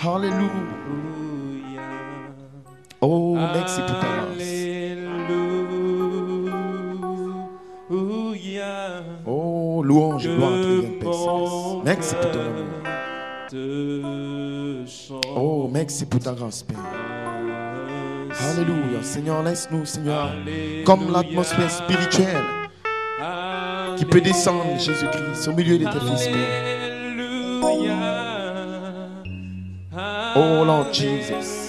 Alléluia. Oh, merci pour ta grâce. Oh, louange, gloire, triomphe, Père Céleste. Merci pour ton amour. Oh, merci pour ta grâce, Père. Alléluia. Seigneur, laisse-nous, Seigneur, comme l'atmosphère spirituelle qui peut descendre, Jésus-Christ, au milieu de tes fils, Père. Oh, Lord Jesus.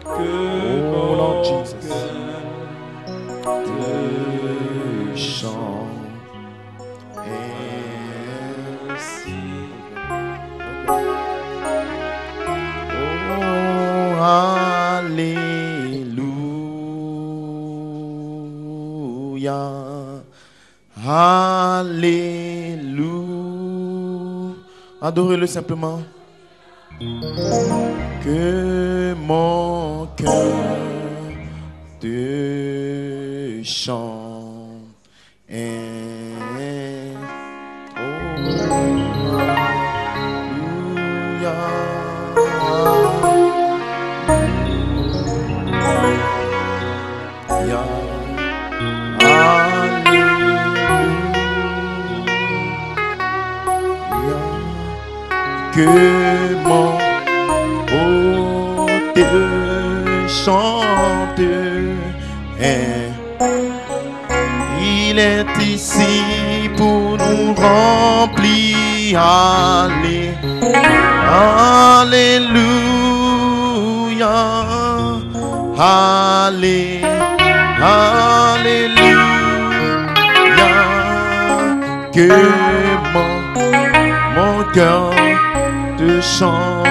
Oh, Lord Jesus. Te chante ainsi. Oh, Alléluia. Alléluia. Adorez-le simplement. Que mon cœur te chante. Oh, Alléluia. Que mon te chante. Il est ici pour nous remplir. Alléluia. Alléluia. Que mon cœur te chante.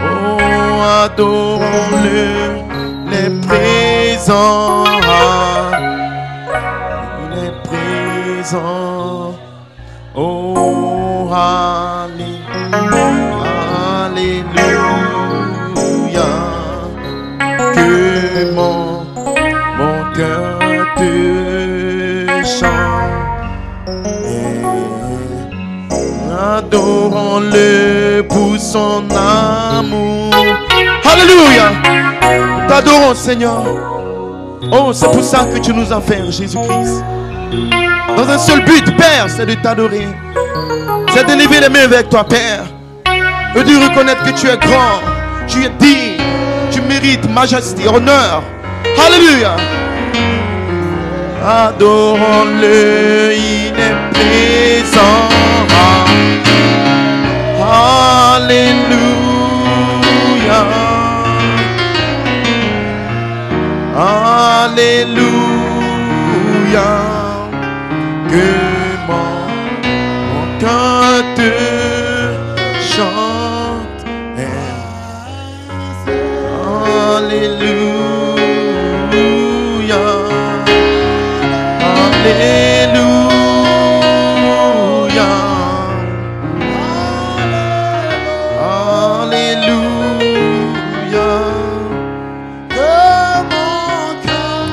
Oh, adorons-le, les présents. Il est présent. Oh, alléluia. Que mon cœur te chante. Adorons-le pour son amour. Alléluia. T'adorons, Seigneur. Oh, c'est pour ça que tu nous as fait, Jésus-Christ. Dans un seul but, Père, c'est de t'adorer. C'est de lever les mains avec toi, Père. Et de reconnaître que tu es grand, tu es digne, tu mérites majesté, honneur. Alléluia. Adorons-le, il est présent. Alléluia. Alléluia. Que mon cœur te chante. Alléluia. Alléluia.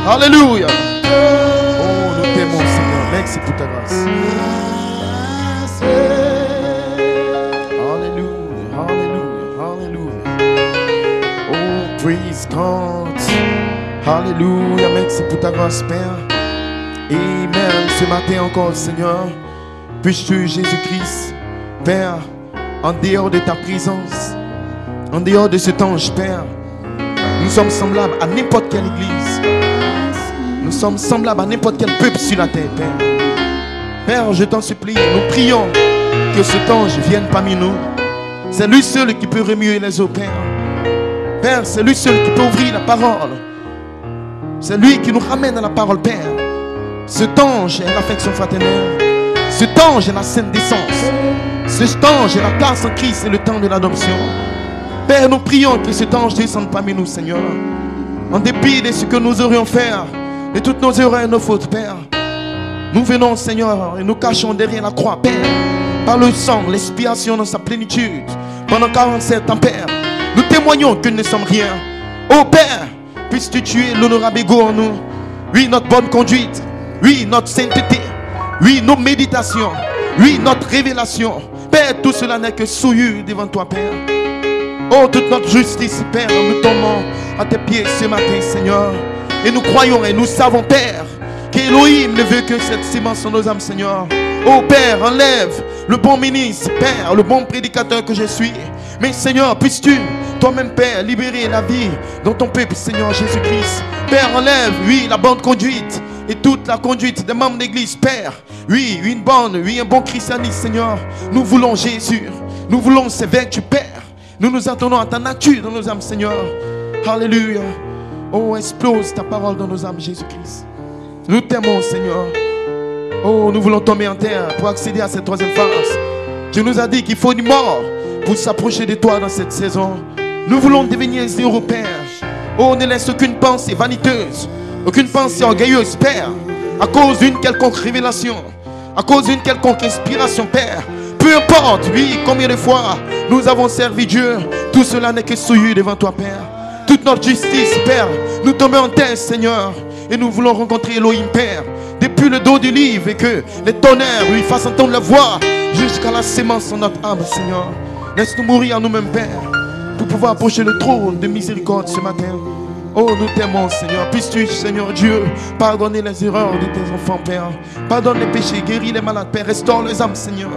Alléluia. Oh, nous t'aimons, Seigneur. Merci pour ta grâce. Alléluia. Alléluia. Alléluia. Oh, praise God. Alléluia. Merci pour ta grâce, Père. Amen. Ce matin encore, Seigneur, puisses-tu, Jésus-Christ, Père, en dehors de ta présence, en dehors de cet ange, Père, nous sommes semblables à n'importe quelle église. Nous sommes semblables à n'importe quel peuple sur la terre, Père. Père, je t'en supplie, nous prions que cet ange vienne parmi nous. C'est lui seul qui peut remuer les eaux, Père. Père, c'est lui seul qui peut ouvrir la parole. C'est lui qui nous ramène à la parole, Père. Cet ange est l'affection fraternelle. Cet ange est la sainte décence. Cet ange est la grâce en Christ et le temps de l'adoption. Père, nous prions que cet ange descende parmi nous, Seigneur. En dépit de ce que nous aurions fait, de toutes nos erreurs et nos fautes, Père. Nous venons, Seigneur, et nous cachons derrière la croix, Père. Par le sang, l'expiation dans sa plénitude. Pendant 47 ans, Père, nous témoignons que nous ne sommes rien. Oh Père, puisses-tu tuer l'honorable ego en nous. Oui, notre bonne conduite. Oui, notre sainteté. oui, nos méditations, oui, notre révélation. Père, tout cela n'est que souillure devant toi, Père. Oh, toute notre justice, Père, nous tombons à tes pieds ce matin, Seigneur. Et nous croyons et nous savons, Père, qu'Élohim ne veut que cette sémence en nos âmes, Seigneur. Oh, Père, enlève le bon ministre, Père, le bon prédicateur que je suis. Mais, Seigneur, puisses-tu, toi-même, Père, libérer la vie dans ton peuple, Seigneur Jésus-Christ. Père, enlève, oui, la bonne conduite et toute la conduite des membres d'église, Père. Oui, une bonne, oui, un bon christianisme, Seigneur. Nous voulons Jésus. Nous voulons ces vertus, Père. Nous nous attendons à ta nature dans nos âmes, Seigneur. Alléluia. Oh, explose ta parole dans nos âmes, Jésus-Christ. Nous t'aimons, Seigneur. Oh, nous voulons tomber en terre pour accéder à cette troisième phase. Tu nous as dit qu'il faut une mort pour s'approcher de toi dans cette saison. Nous voulons devenir zéro, Père. Oh, ne laisse aucune pensée vaniteuse, aucune pensée orgueilleuse, Père, à cause d'une quelconque révélation, à cause d'une quelconque inspiration, Père. Peu importe, oui, combien de fois nous avons servi Dieu, tout cela n'est que souillure devant toi, Père. Toute notre justice, Père, nous tombons en terre, Seigneur, et nous voulons rencontrer Elohim, Père, depuis le dos du livre, et que les tonnerres lui fassent entendre la voix jusqu'à la sémence en notre âme, Seigneur. Laisse-nous mourir en nous-mêmes, Père, pour pouvoir approcher le trône de miséricorde ce matin. Oh, nous t'aimons, Seigneur. Puisses-tu, Seigneur Dieu, pardonner les erreurs de tes enfants, Père. Pardonne les péchés, guéris les malades, Père. Restaure les âmes, Seigneur.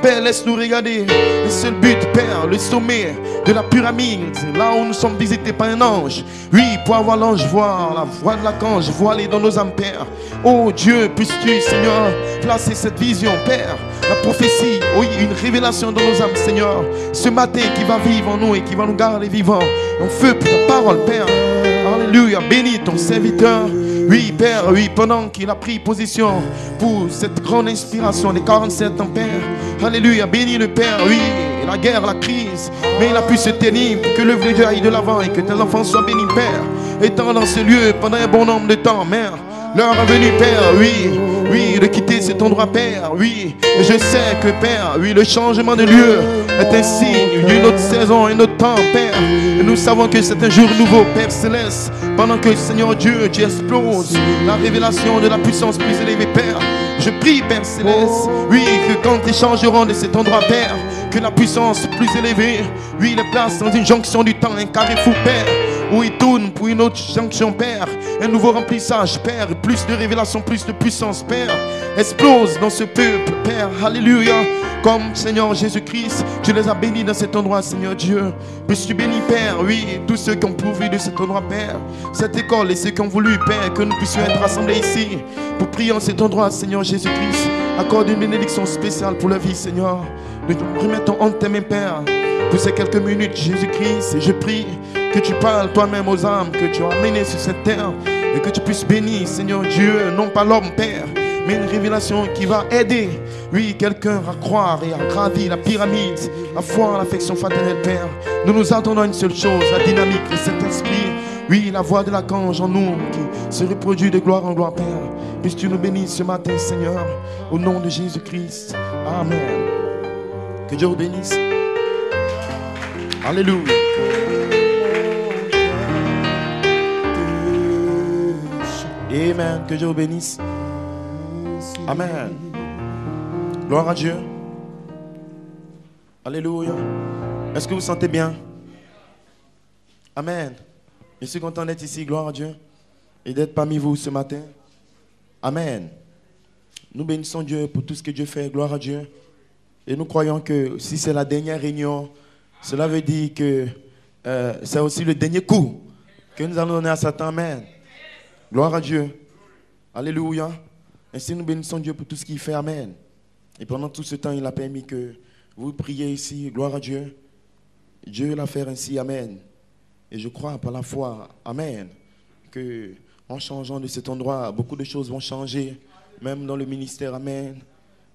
Père, laisse-nous regarder le seul but, Père, le sommet de la pyramide, là où nous sommes visités par un ange. Oui, pour avoir l'ange voir, la voix de l'archange voilée dans nos âmes, Père. Oh Dieu, puisses-tu, Seigneur, placer cette vision, Père, la prophétie, oui, une révélation dans nos âmes, Seigneur. Ce matin qui va vivre en nous et qui va nous garder vivants. En feu pour ta parole, Père. Alléluia, bénis ton serviteur. Oui, Père, oui, pendant qu'il a pris position pour cette grande inspiration des 47 ans, Père. Alléluia, bénis le Père, oui, la guerre, la crise. Mais il a pu se tenir pour que l'œuvre de Dieu aille de l'avant et que tes enfants soient bénis, Père. Étant dans ce lieu pendant un bon nombre de temps, Mère. L'heure est venue, Père, oui, oui, de quitter cet endroit, Père, oui. Et je sais que, Père, oui, le changement de lieu est un signe d'une autre saison, un autre temps, Père. Et nous savons que c'est un jour nouveau, Père Céleste. Pendant que, Seigneur Dieu, tu exploses la révélation de la puissance plus élevée, Père. Je prie, Père Céleste, oui, que quand ils changeront de cet endroit, Père, que la puissance plus élevée, oui, les place dans une jonction du temps, un carrefour, Père, où il tourne pour une autre jonction, Père. Un nouveau remplissage, Père. Plus de révélation, plus de puissance, Père. Explose dans ce peuple, Père. Alléluia. Comme, Seigneur Jésus-Christ, tu les as bénis dans cet endroit, Seigneur Dieu. Puisses-tu bénis, Père, oui, tous ceux qui ont pourvu de cet endroit, Père. Cette école et ceux qui ont voulu, Père, que nous puissions être rassemblés ici pour prier en cet endroit, Seigneur Jésus-Christ. Accorde une bénédiction spéciale pour la vie, Seigneur. Nous te remettons en tes mains, Père, pour ces quelques minutes, Jésus-Christ. Et je prie que tu parles toi-même aux âmes que tu as amenées sur cette terre et que tu puisses bénir, Seigneur Dieu, non pas l'homme, Père, mais une révélation qui va aider, oui, quelqu'un à croire et à gravir la pyramide, la foi, l'affection fraternelle, Père. Nous nous attendons à une seule chose, la dynamique de cet esprit, oui, la voix de l'archange en nous qui se reproduit de gloire en gloire, Père. Puisses-tu nous bénir ce matin, Seigneur, au nom de Jésus-Christ. Amen. Que Dieu vous bénisse. Alléluia. Amen. Que Dieu vous bénisse. Amen. Gloire à Dieu. Alléluia. Est-ce que vous sentez bien? Amen. Je suis content d'être ici. Gloire à Dieu. Et d'être parmi vous ce matin. Amen. Nous bénissons Dieu pour tout ce que Dieu fait. Gloire à Dieu. Et nous croyons que si c'est la dernière réunion, cela veut dire que c'est aussi le dernier coup que nous allons donner à Satan. Amen. Gloire à Dieu. Alléluia. Ainsi nous bénissons Dieu pour tout ce qu'il fait. Amen. Et pendant tout ce temps, il a permis que vous priez ici. Gloire à Dieu. Dieu l'a fait ainsi. Amen. Et je crois par la foi. Amen. Que en changeant de cet endroit, beaucoup de choses vont changer. Même dans le ministère. Amen.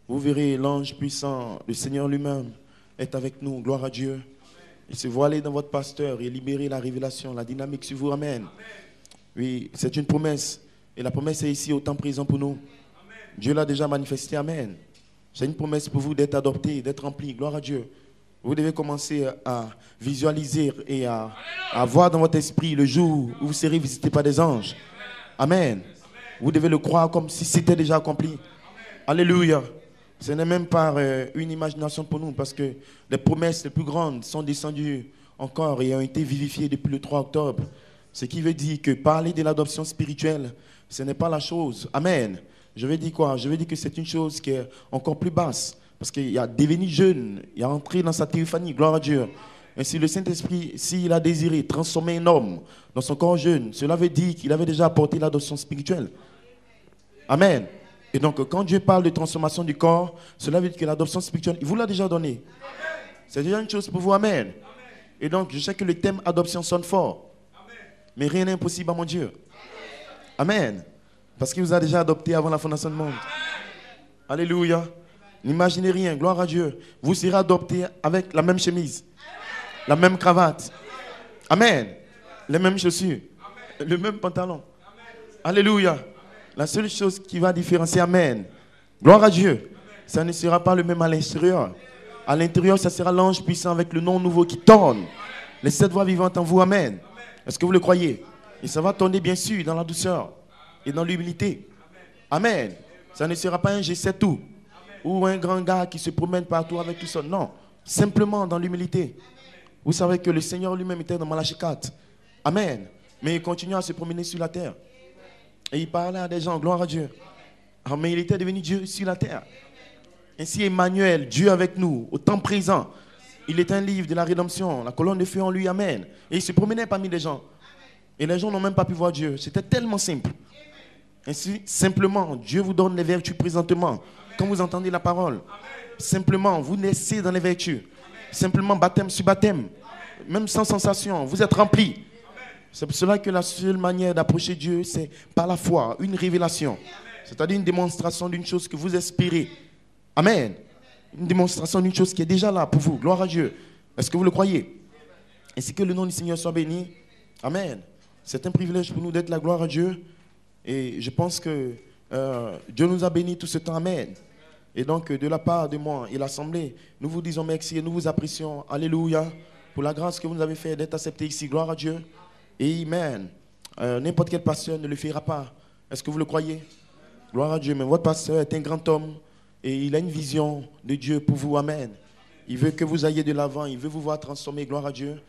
Vous verrez l'ange puissant, le Seigneur lui-même, est avec nous. Gloire à Dieu. Il se voiler dans votre pasteur et libérer la révélation, la dynamique sur vous. Amen. Oui, c'est une promesse. Et la promesse est ici, au temps présent pour nous. Dieu l'a déjà manifesté. Amen. C'est une promesse pour vous d'être adopté, d'être rempli. Gloire à Dieu. Vous devez commencer à visualiser et à voir dans votre esprit le jour où vous serez visité par des anges. Amen. Vous devez le croire comme si c'était déjà accompli. Alléluia. Ce n'est même pas une imagination pour nous parce que les promesses les plus grandes sont descendues encore et ont été vivifiées depuis le 3 octobre. Ce qui veut dire que parler de l'adoption spirituelle, ce n'est pas la chose. Amen. Je veux dire quoi? Je veux dire que c'est une chose qui est encore plus basse. Parce qu'il a devenu jeune, il a entré dans sa théophanie, gloire à Dieu. Et si le Saint-Esprit, s'il a désiré transformer un homme dans son corps jeune, cela veut dire qu'il avait déjà apporté l'adoption spirituelle. Amen. Et donc, quand Dieu parle de transformation du corps, cela veut dire que l'adoption spirituelle, il vous l'a déjà donné. C'est déjà une chose pour vous. Amen. Amen. Et donc, je sais que le thème adoption sonne fort. Amen. Mais rien n'est impossible à mon Dieu. Amen. Parce qu'il vous a déjà adopté avant la fondation du monde. Amen. Alléluia. N'imaginez rien, gloire à Dieu. Vous serez adopté avec la même chemise, la même cravate. Amen. Les mêmes chaussures, le même pantalon. Alléluia. La seule chose qui va différencier, amen. Gloire à Dieu. Ça ne sera pas le même à l'extérieur. À l'intérieur, ça sera l'ange puissant avec le nom nouveau qui tourne. Les 7 voix vivantes en vous, amen. Est-ce que vous le croyez? Et ça va tourner bien sûr dans la douceur et dans l'humilité. Amen. Ça ne sera pas un G7 tout. Ou un grand gars qui se promène partout avec tout ça. Non, simplement dans l'humilité. Vous savez que le Seigneur lui-même était dans Malachie 4. Amen. Mais il continue à se promener sur la terre. Et il parlait à des gens, gloire à Dieu. Mais il était devenu Dieu sur la terre. Ainsi Emmanuel, Dieu avec nous, au temps présent. Il est un livre de la rédemption, la colonne de feu en lui, amen. Et il se promenait parmi les gens. Et les gens n'ont même pas pu voir Dieu. C'était tellement simple. Ainsi, simplement, Dieu vous donne les vertus présentement. Quand vous entendez la parole, simplement, vous naissez dans les vertus. Simplement, baptême sur baptême. Même sans sensation, vous êtes rempli. C'est pour cela que la seule manière d'approcher Dieu, c'est par la foi, une révélation. C'est-à-dire une démonstration d'une chose que vous espérez. Amen. Une démonstration d'une chose qui est déjà là pour vous. Gloire à Dieu. Est-ce que vous le croyez? Ainsi que le nom du Seigneur soit béni. Amen. C'est un privilège pour nous d'être la gloire à Dieu. Et je pense que Dieu nous a bénis tout ce temps. Amen. Et donc, de la part de moi et l'Assemblée, nous vous disons merci et nous vous apprécions. Alléluia. Pour la grâce que vous nous avez fait d'être acceptés ici. Gloire à Dieu. Amen. N'importe quel pasteur ne le fera pas. Est-ce que vous le croyez? Gloire à Dieu. Mais votre pasteur est un grand homme et il a une vision de Dieu pour vous. Amen. Il veut que vous ayez de l'avant. Il veut vous voir transformer. Gloire à Dieu.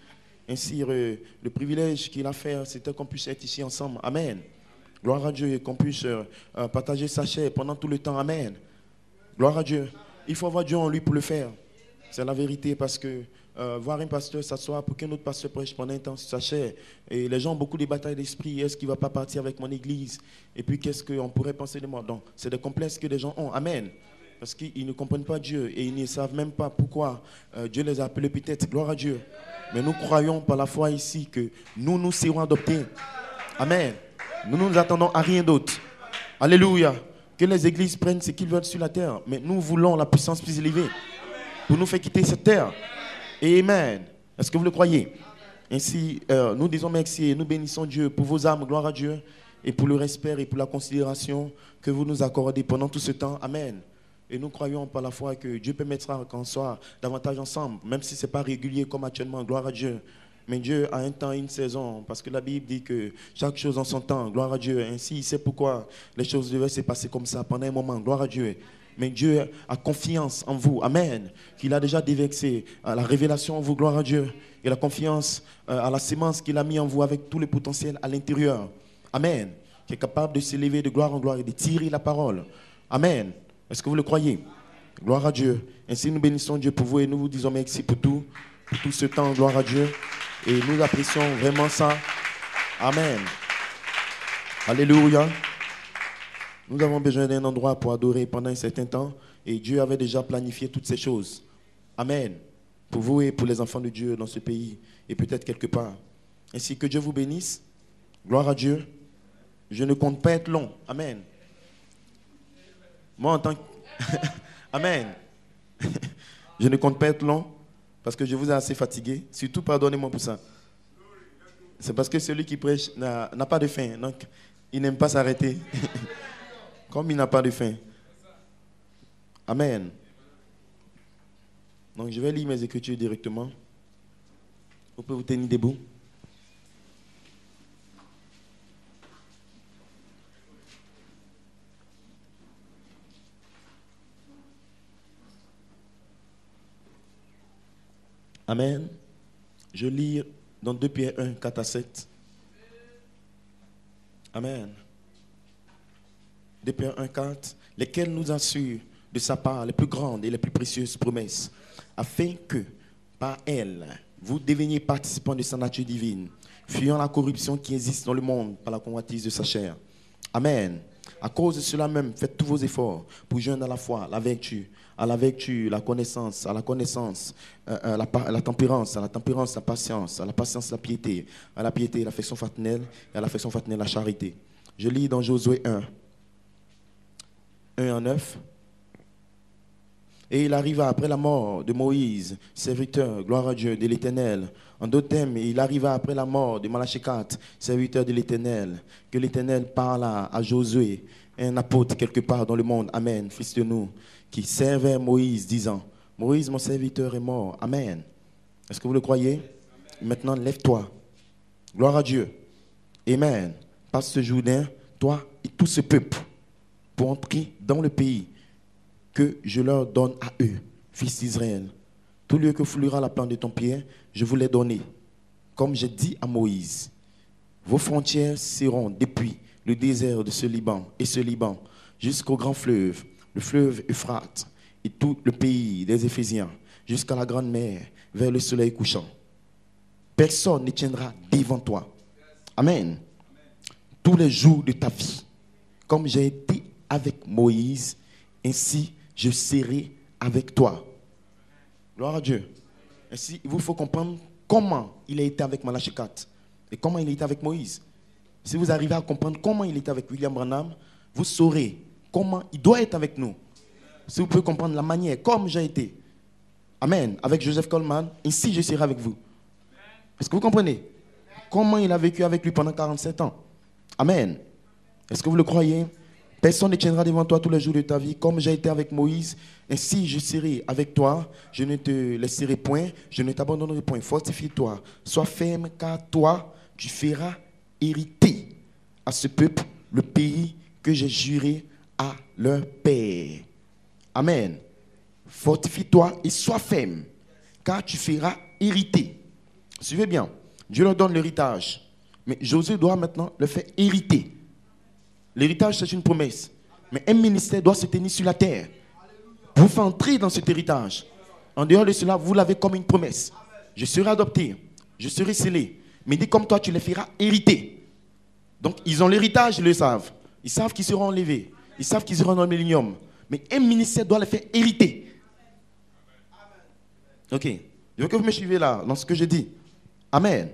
Ainsi, le privilège qu'il a fait, c'était qu'on puisse être ici ensemble. Amen. Gloire à Dieu et qu'on puisse partager sa chair pendant tout le temps. Amen. Gloire à Dieu. Il faut avoir Dieu en lui pour le faire. C'est la vérité parce que voir un pasteur s'asseoir pour qu'un autre pasteur prêche pendant un temps sur sa chair. Et les gens ont beaucoup de batailles d'esprit. Est-ce qu'il ne va pas partir avec mon église? Et puis qu'est-ce qu'on pourrait penser de moi? Donc, c'est des complexes que les gens ont. Amen. Parce qu'ils ne comprennent pas Dieu et ils ne savent même pas pourquoi Dieu les a appelés peut-être. Gloire à Dieu. Mais nous croyons par la foi ici que nous serons adoptés. Amen. Nous ne nous attendons à rien d'autre. Alléluia. Que les églises prennent ce qu'ils veulent sur la terre. Mais nous voulons la puissance plus élevée pour nous faire quitter cette terre. Amen. Est-ce que vous le croyez? Ainsi, nous disons merci et nous bénissons Dieu pour vos âmes, gloire à Dieu, et pour le respect et pour la considération que vous nous accordez pendant tout ce temps. Amen. Et nous croyons par la foi que Dieu permettra qu'on soit davantage ensemble, même si ce n'est pas régulier comme actuellement, gloire à Dieu. Mais Dieu a un temps et une saison, parce que la Bible dit que chaque chose en son temps, gloire à Dieu. Ainsi, il sait pourquoi les choses devaient se passer comme ça pendant un moment, gloire à Dieu. Mais Dieu a confiance en vous, amen, qu'il a déjà déversé la révélation en vous, gloire à Dieu, et la confiance à la sémence qu'il a mis en vous avec tout le potentiel à l'intérieur, amen, qui est capable de s'élever de gloire en gloire et de tirer la parole, amen. Est-ce que vous le croyez? Gloire à Dieu. Ainsi, nous bénissons Dieu pour vous et nous vous disons merci pour tout ce temps, gloire à Dieu. Et nous apprécions vraiment ça. Amen. Alléluia. Nous avons besoin d'un endroit pour adorer pendant un certain temps. Et Dieu avait déjà planifié toutes ces choses. Amen. Pour vous et pour les enfants de Dieu dans ce pays. Et peut-être quelque part. Ainsi que Dieu vous bénisse. Gloire à Dieu. Je ne compte pas être long. Amen. Moi en tant que... Amen. Je ne compte pas être long. Parce que je vous ai assez fatigué. Surtout, pardonnez-moi pour ça. C'est parce que celui qui prêche n'a pas de fin. Donc, il n'aime pas s'arrêter. Comme il n'a pas de fin. Amen. Donc, je vais lire mes écritures directement. Vous pouvez vous tenir debout. Amen. Je lis dans 2 Pierre 1, 4 à 7. Amen. 2 Pierre 1, 4. Lesquels nous assurent de sa part les plus grandes et les plus précieuses promesses, afin que, par elles, vous deveniez participants de sa nature divine, fuyant la corruption qui existe dans le monde par la convoitise de sa chair. Amen. À cause de cela même, faites tous vos efforts pour joindre à la foi la vertu, à la vertu, la connaissance, à la connaissance, la tempérance, à la tempérance, la patience, à la patience, la piété, à la piété, l'affection fraternelle, et à l'affection fraternelle, la charité. Je lis dans Josué 1, 1 à 9. Et il arriva après la mort de Moïse, serviteur, gloire à Dieu, de l'Éternel. En d'autres termes, il arriva après la mort de Malachikat, serviteur de l'Éternel, que l'Éternel parla à Josué, un apôtre quelque part dans le monde, Amen, fils de nous, qui servait Moïse, disant, Moïse, mon serviteur, est mort, Amen. Est-ce que vous le croyez? Amen. Maintenant, lève-toi. Gloire à Dieu. Amen. Passe ce Jourdain, toi et tout ce peuple, pour entrer dans le pays que je leur donne à eux, fils d'Israël. Tout lieu que foulera la plante de ton pied, je vous l'ai donné. Comme j'ai dit à Moïse, vos frontières seront depuis le désert de ce Liban jusqu'au grand fleuve, le fleuve Euphrate, et tout le pays des Éphésiens, jusqu'à la grande mer, vers le soleil couchant. Personne ne tiendra devant toi. Amen. Tous les jours de ta vie, comme j'ai été avec Moïse, ainsi je serai avec toi. Gloire à Dieu. Ainsi, il vous faut comprendre comment il a été avec Malachikat et comment il a été avec Moïse. Si vous arrivez à comprendre comment il était avec William Branham, vous saurez comment il doit être avec nous. Si vous pouvez comprendre la manière comme j'ai été. Amen. Avec Joseph Coleman, ainsi je serai avec vous. Est-ce que vous comprenez? Comment il a vécu avec lui pendant 47 ans. Amen. Est-ce que vous le croyez? Personne ne tiendra devant toi tous les jours de ta vie, comme j'ai été avec Moïse. Ainsi je serai avec toi, je ne te laisserai point, je ne t'abandonnerai point. Fortifie-toi, sois ferme, car toi, tu feras hériter à ce peuple le pays que j'ai juré à leur père. Amen. Fortifie-toi et sois ferme, car tu feras hériter. Suivez bien, Dieu leur donne l'héritage, mais Josué doit maintenant le faire hériter. L'héritage, c'est une promesse. Mais un ministère doit se tenir sur la terre. Vous faites entrer dans cet héritage. En dehors de cela, vous l'avez comme une promesse. Je serai adopté. Je serai scellé. Mais dit comme toi, tu les feras hériter. Donc, ils ont l'héritage, ils le savent. Ils savent qu'ils seront enlevés. Ils savent qu'ils seront dans le millénium. Mais un ministère doit les faire hériter. Ok. Je veux que vous me suivez là, dans ce que je dis. Amen.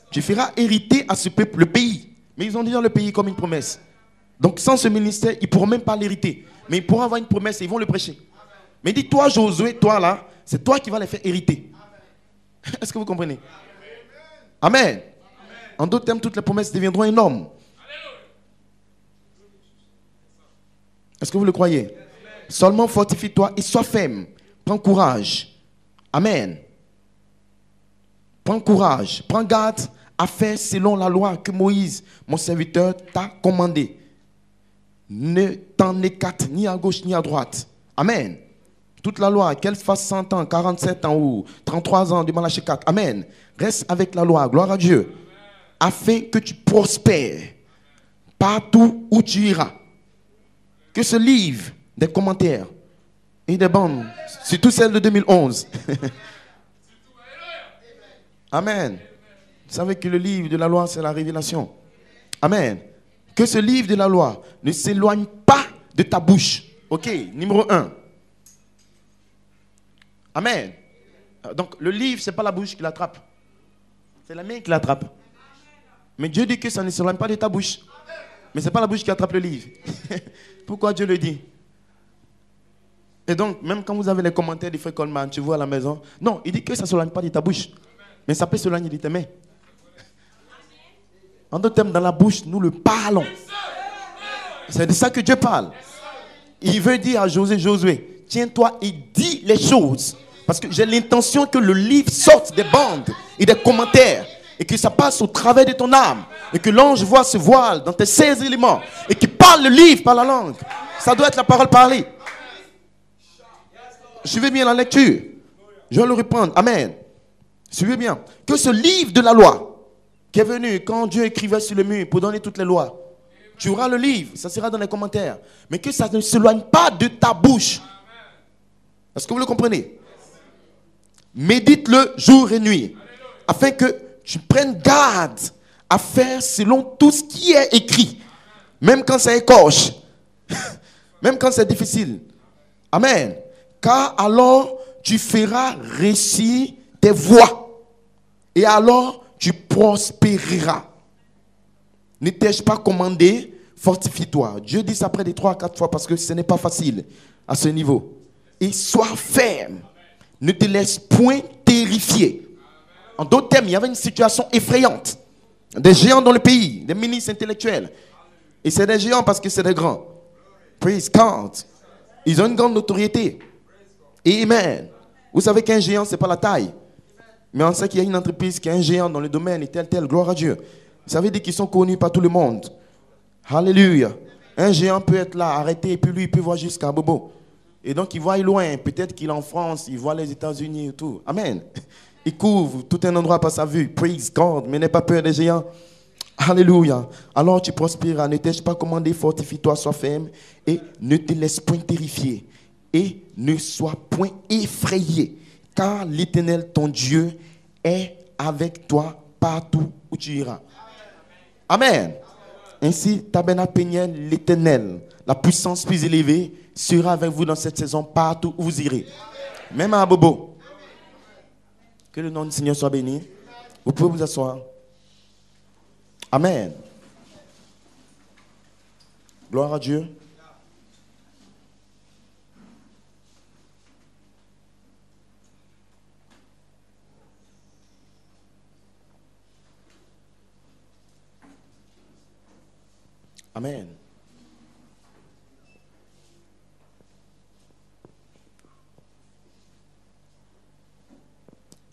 Tu feras hériter à ce peuple le pays. Mais ils ont déjà le pays comme une promesse. Donc sans ce ministère, ils ne pourront même pas l'hériter. Mais ils pourront avoir une promesse et ils vont le prêcher. Mais dis, toi Josué, toi là, c'est toi qui vas les faire hériter. Est-ce que vous comprenez? Amen. En d'autres termes, toutes les promesses deviendront énormes. Est-ce que vous le croyez? Seulement fortifie-toi et sois ferme. Prends courage. Amen. Prends courage. Prends garde à faire selon la loi que Moïse, mon serviteur, t'a commandé. Ne t'en écarte ni à gauche ni à droite. Amen. Toute la loi, qu'elle fasse 100 ans, 47 ans ou 33 ans de Malachikat. Amen. Reste avec la loi. Gloire à Dieu. Afin que tu prospères partout où tu iras. Que ce livre des commentaires et des bandes, surtout celle de 2011. Amen. Vous savez que le livre de la loi, c'est la révélation. Amen. Que ce livre de la loi ne s'éloigne pas de ta bouche. Ok, numéro 1. Amen. Donc, le livre, ce n'est pas la bouche qui l'attrape. C'est la main qui l'attrape. Mais Dieu dit que ça ne s'éloigne pas de ta bouche. Mais ce n'est pas la bouche qui attrape le livre. Pourquoi Dieu le dit? Et donc, même quand vous avez les commentaires du frère Coleman, tu vois à la maison, non, il dit que ça ne s'éloigne pas de ta bouche. Mais ça peut s'éloigner de tes mains. En d'autres termes, dans la bouche, nous le parlons. C'est de ça que Dieu parle. Il veut dire à Josué, tiens-toi et dis les choses. Parce que j'ai l'intention que le livre sorte des bandes et des commentaires. Et que ça passe au travers de ton âme. Et que l'ange voit ce voile dans tes 16 éléments. Et qu'il parle le livre par la langue. Ça doit être la parole parlée. Suivez bien la lecture. Je vais le reprendre. Amen. Suivez bien. Que ce livre de la loi qui est venu quand Dieu écrivait sur le mur pour donner toutes les lois. Tu auras le livre, ça sera dans les commentaires. Mais que ça ne s'éloigne pas de ta bouche. Est-ce que vous le comprenez? Médite-le jour et nuit. Afin que tu prennes garde à faire selon tout ce qui est écrit. Même quand ça écorche. Même quand c'est difficile. Amen. Car alors tu feras réussir tes voies. Et alors tu prospéreras. Ne t'ai-je pas commandé? Fortifie-toi. Dieu dit ça près de 3 à 4 fois parce que ce n'est pas facile à ce niveau. Et sois ferme. Ne te laisse point terrifier. En d'autres termes, il y avait une situation effrayante. Des géants dans le pays, des ministres intellectuels. Et c'est des géants parce que c'est des grands. Praise God. Ils ont une grande notoriété. Amen. Vous savez qu'un géant, ce n'est pas la taille. Mais on sait qu'il y a une entreprise qui est un géant dans le domaine et tel. Gloire à Dieu. Ça veut dire qu'ils sont connus par tout le monde. Alléluia. Un géant peut être là, arrêté, et puis lui, il peut voir jusqu'à Bobo. Et donc, il voit loin. Peut-être qu'il est en France, il voit les États-Unis et tout. Amen. Il couvre tout un endroit par sa vue. Praise God. Mais n'aie pas peur des géants. Alléluia. Alors tu prospéreras. Ne t'ai-je pas commandé, fortifie-toi, sois ferme. Et ne te laisse point terrifier. Et ne sois point effrayé. Car l'Éternel, ton Dieu, est avec toi partout où tu iras. Amen. Ainsi, tabernacle Peniel, l'Éternel, la puissance plus élevée, sera avec vous dans cette saison partout où vous irez. Même à Bobo. Que le nom du Seigneur soit béni. Vous pouvez vous asseoir. Amen. Gloire à Dieu. Amen.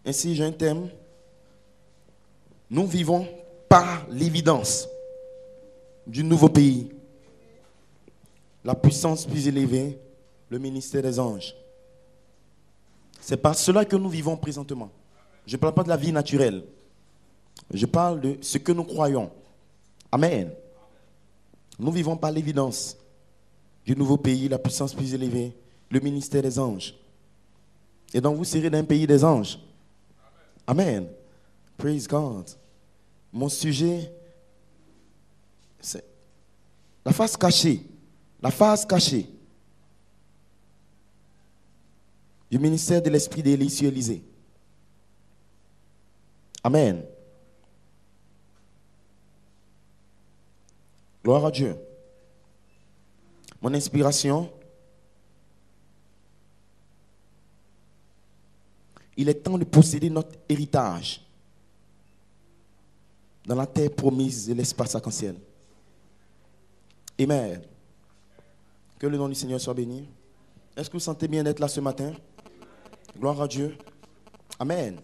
Ainsi, j'ai un thème. Nous vivons par l'évidence du nouveau pays. La puissance plus élevée, le ministère des anges. C'est par cela que nous vivons présentement. Je ne parle pas de la vie naturelle. Je parle de ce que nous croyons. Amen. Nous vivons par l'évidence du nouveau pays, la puissance plus élevée, le ministère des anges. Et donc vous serez dans un pays des anges. Amen. Praise God. Mon sujet, c'est la face cachée. La face cachée du ministère de l'Esprit d'Élie sur Élysée. Amen. Gloire à Dieu. Mon inspiration, il est temps de posséder notre héritage dans la terre promise de l'espace arc-en-ciel. Amen. Que le nom du Seigneur soit béni. Est-ce que vous sentez bien d'être là ce matin? Gloire à Dieu. Amen.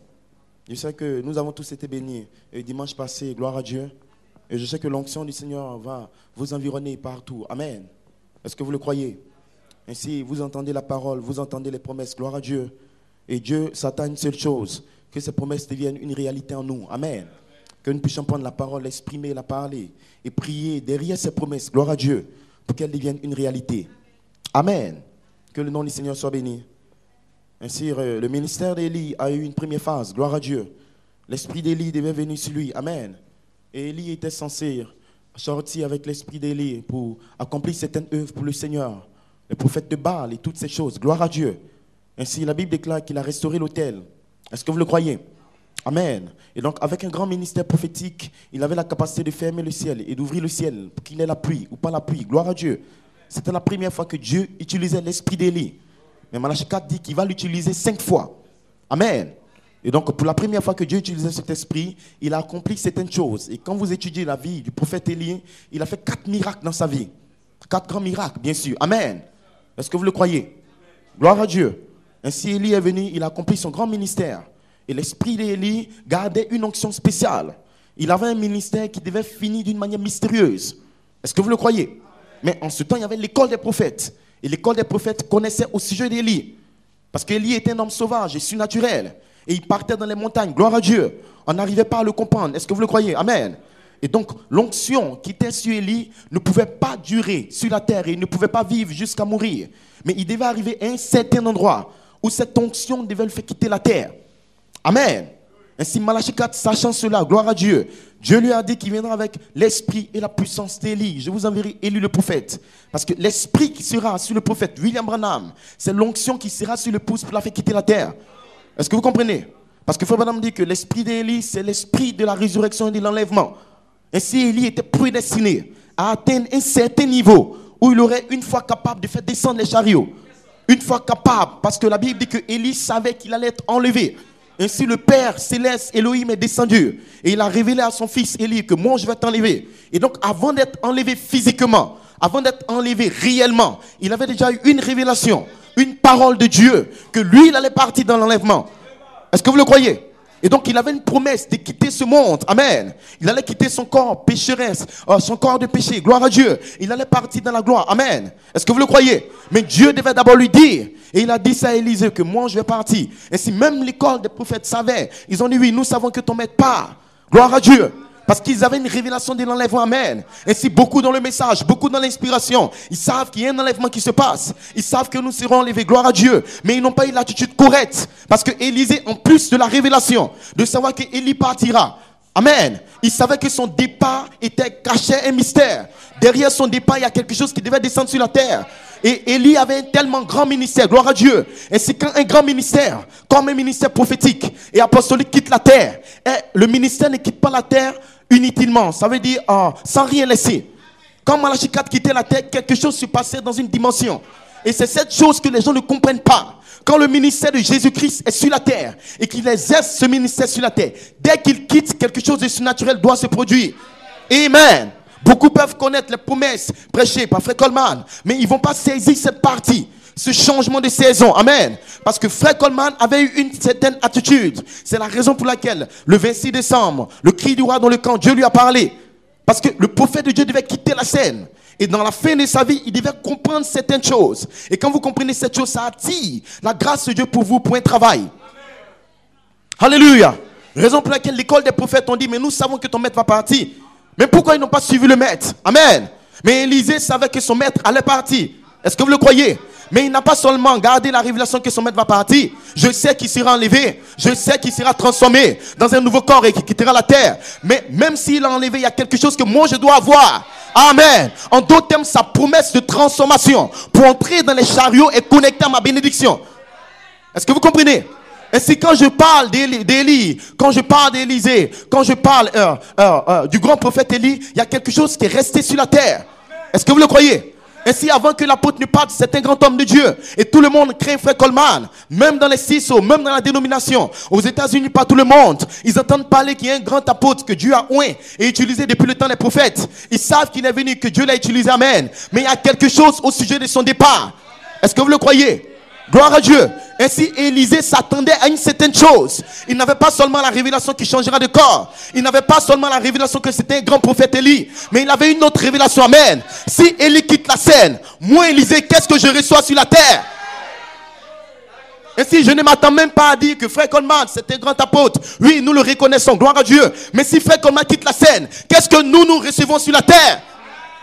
Je sais que nous avons tous été bénis dimanche passé. Gloire à Dieu. Et je sais que l'onction du Seigneur va vous environner partout. Amen. Est-ce que vous le croyez? Ainsi, vous entendez la parole, vous entendez les promesses. Gloire à Dieu. Et Dieu s'attend à une seule chose, que ces promesses deviennent une réalité en nous. Amen. Que nous puissions prendre la parole, l'exprimer, la parler et prier derrière ces promesses. Gloire à Dieu. Pour qu'elles deviennent une réalité. Amen. Que le nom du Seigneur soit béni. Ainsi, le ministère d'Élie a eu une première phase. Gloire à Dieu. L'esprit d'Élie devait venir sur lui. Amen. Et Élie était censé sortir avec l'esprit d'Élie pour accomplir certaines œuvres pour le Seigneur. Le prophète de Baal et toutes ces choses. Gloire à Dieu. Ainsi, la Bible déclare qu'il a restauré l'autel. Est-ce que vous le croyez? Amen. Et donc, avec un grand ministère prophétique, il avait la capacité de fermer le ciel et d'ouvrir le ciel pour qu'il ait la pluie ou pas la pluie. Gloire à Dieu. C'était la première fois que Dieu utilisait l'esprit d'Élie. Mais Malachie 4 dit qu'il va l'utiliser 5 fois. Amen. Et donc, pour la première fois que Dieu utilisait cet esprit, il a accompli certaines choses. Et quand vous étudiez la vie du prophète Élie, il a fait 4 miracles dans sa vie. 4 grands miracles, bien sûr. Amen. Est-ce que vous le croyez? Gloire à Dieu. Ainsi, Élie est venu, il a accompli son grand ministère. Et l'esprit d'Élie gardait une onction spéciale. Il avait un ministère qui devait finir d'une manière mystérieuse. Est-ce que vous le croyez? Mais en ce temps, il y avait l'école des prophètes. Et l'école des prophètes connaissait au sujet d'Élie. Parce qu'Élie était un homme sauvage et surnaturel. Et il partait dans les montagnes. Gloire à Dieu. On n'arrivait pas à le comprendre. Est-ce que vous le croyez? Amen. Et donc, l'onction qui était sur Élie ne pouvait pas durer sur la terre. Et il ne pouvait pas vivre jusqu'à mourir. Mais il devait arriver à un certain endroit où cette onction devait le faire quitter la terre. Amen. Ainsi, Malachie 4, sachant cela, gloire à Dieu, Dieu lui a dit qu'il viendra avec l'esprit et la puissance d'Élie. Je vous enverrai Élie le prophète. Parce que l'esprit qui sera sur le prophète William Branham, c'est l'onction qui sera sur le pouce pour la faire quitter la terre. Est-ce que vous comprenez? Parce que Frère Branham dit que l'esprit d'Élie, c'est l'esprit de la résurrection et de l'enlèvement. Ainsi, Élie était prédestiné à atteindre un certain niveau où il aurait une fois capable de faire descendre les chariots. Une fois capable, parce que la Bible dit que Élie savait qu'il allait être enlevé. Ainsi, le Père céleste, Elohim, est descendu. Et il a révélé à son fils Élie que moi, je vais t'enlever. Et donc, avant d'être enlevé physiquement, avant d'être enlevé réellement, il avait déjà eu une révélation, une parole de Dieu, que lui, il allait partir dans l'enlèvement. Est-ce que vous le croyez? Et donc, il avait une promesse de quitter ce monde. Amen. Il allait quitter son corps pécheresse, son corps de péché. Gloire à Dieu. Il allait partir dans la gloire. Amen. Est-ce que vous le croyez? Mais Dieu devait d'abord lui dire. Et il a dit ça à Élisée, que moi, je vais partir. Et si même l'école des prophètes savait, ils ont dit oui, nous savons que ton maître part. Gloire à Dieu. Parce qu'ils avaient une révélation de l'enlèvement. Amen. Ainsi, beaucoup dans le message, beaucoup dans l'inspiration. Ils savent qu'il y a un enlèvement qui se passe. Ils savent que nous serons enlevés. Gloire à Dieu. Mais ils n'ont pas eu l'attitude correcte. Parce que Élisée, en plus de la révélation, de savoir que Élie partira. Amen. Il savait que son départ était caché un mystère. Derrière son départ, il y a quelque chose qui devait descendre sur la terre. Et Élie avait un tellement grand ministère, gloire à Dieu. Et c'est quand un grand ministère, comme un ministère prophétique et apostolique quitte la terre, et le ministère ne quitte pas la terre inutilement. Ça veut dire sans rien laisser. Quand Malachie 4 quittait la terre, quelque chose se passait dans une dimension. Et c'est cette chose que les gens ne comprennent pas. Quand le ministère de Jésus-Christ est sur la terre et qu'il exerce ce ministère sur la terre, dès qu'il quitte, quelque chose de surnaturel doit se produire. Amen. Beaucoup peuvent connaître les promesses prêchées par Frère Coleman, mais ils ne vont pas saisir cette partie, ce changement de saison. Amen. Parce que Frère Coleman avait eu une certaine attitude. C'est la raison pour laquelle, le 26 décembre, le cri du roi dans le camp, Dieu lui a parlé. Parce que le prophète de Dieu devait quitter la scène. Et dans la fin de sa vie, il devait comprendre certaines choses. Et quand vous comprenez cette chose, ça attire la grâce de Dieu pour vous, pour un travail. Amen. Alléluia. Raison pour laquelle l'école des prophètes ont dit, mais nous savons que ton maître va partir. Mais pourquoi ils n'ont pas suivi le maître? Amen. Mais Élisée savait que son maître allait partir. Est-ce que vous le croyez? Mais il n'a pas seulement gardé la révélation que son maître va partir. Je sais qu'il sera enlevé. Je sais qu'il sera transformé dans un nouveau corps et qu'il quittera la terre. Mais même s'il a enlevé, il y a quelque chose que moi je dois avoir. Amen. En d'autres termes, sa promesse de transformation pour entrer dans les chariots et connecter à ma bénédiction. Est-ce que vous comprenez? Et si quand je parle d'Élie, quand je parle d'Élisée, quand je parle du grand prophète Élie, il y a quelque chose qui est resté sur la terre. Est-ce que vous le croyez? Et si avant que l'apôtre ne parte, c'est un grand homme de Dieu. Et tout le monde craint Frère Coleman. Même dans les CISO, même dans la dénomination. Aux États-Unis, pas tout le monde. Ils entendent parler qu'il y a un grand apôtre que Dieu a oint et utilisé depuis le temps des prophètes. Ils savent qu'il est venu, que Dieu l'a utilisé. Amen. Mais il y a quelque chose au sujet de son départ. Est-ce que vous le croyez? Gloire à Dieu. Ainsi, Élisée s'attendait à une certaine chose. Il n'avait pas seulement la révélation qui changera de corps. Il n'avait pas seulement la révélation que c'était un grand prophète Élie. Mais il avait une autre révélation. Amen. Si Élie quitte la scène, moi Élisée, qu'est-ce que je reçois sur la terre? Ainsi, je ne m'attends même pas à dire que Frère Coleman, c'est un grand apôtre. Oui, nous le reconnaissons. Gloire à Dieu. Mais si Frère Coleman quitte la scène, qu'est-ce que nous recevons sur la terre?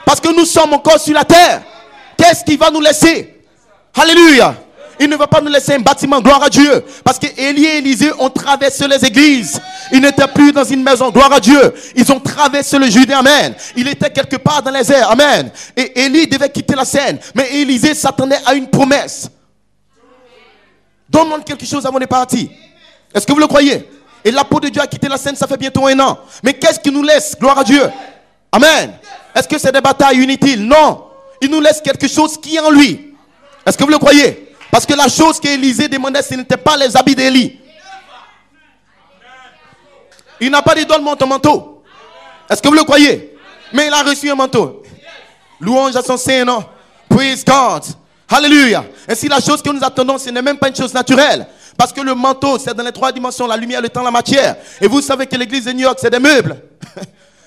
Parce que nous sommes encore sur la terre. Qu'est-ce qu'il va nous laisser? Alléluia. Il ne va pas nous laisser un bâtiment, gloire à Dieu. Parce que Élie et Élisée ont traversé les églises. Ils n'étaient plus dans une maison, gloire à Dieu. Ils ont traversé le Judée, amen. Il était quelque part dans les airs, amen. Et Élie devait quitter la scène. Mais Élisée s'attendait à une promesse. Donne-moi quelque chose avant de partir. Est-ce que vous le croyez? Et l'apôtre de Dieu a quitté la scène, ça fait bientôt 1 an. Mais qu'est-ce qu'il nous laisse, gloire à Dieu? Amen. Est-ce que c'est des batailles inutiles? Non. Il nous laisse quelque chose qui est en lui. Est-ce que vous le croyez? Parce que la chose qu'Élisée demandait, ce n'était pas les habits d'Élie. Il n'a pas dit donne-moi ton manteau. Est-ce que vous le croyez? Mais il a reçu un manteau. Louange à son Saint-Nom. Praise God. Alléluia. Et si la chose que nous attendons, ce n'est même pas une chose naturelle. Parce que le manteau, c'est dans les 3 dimensions, la lumière, le temps, la matière. Et vous savez que l'église de New York, c'est des meubles.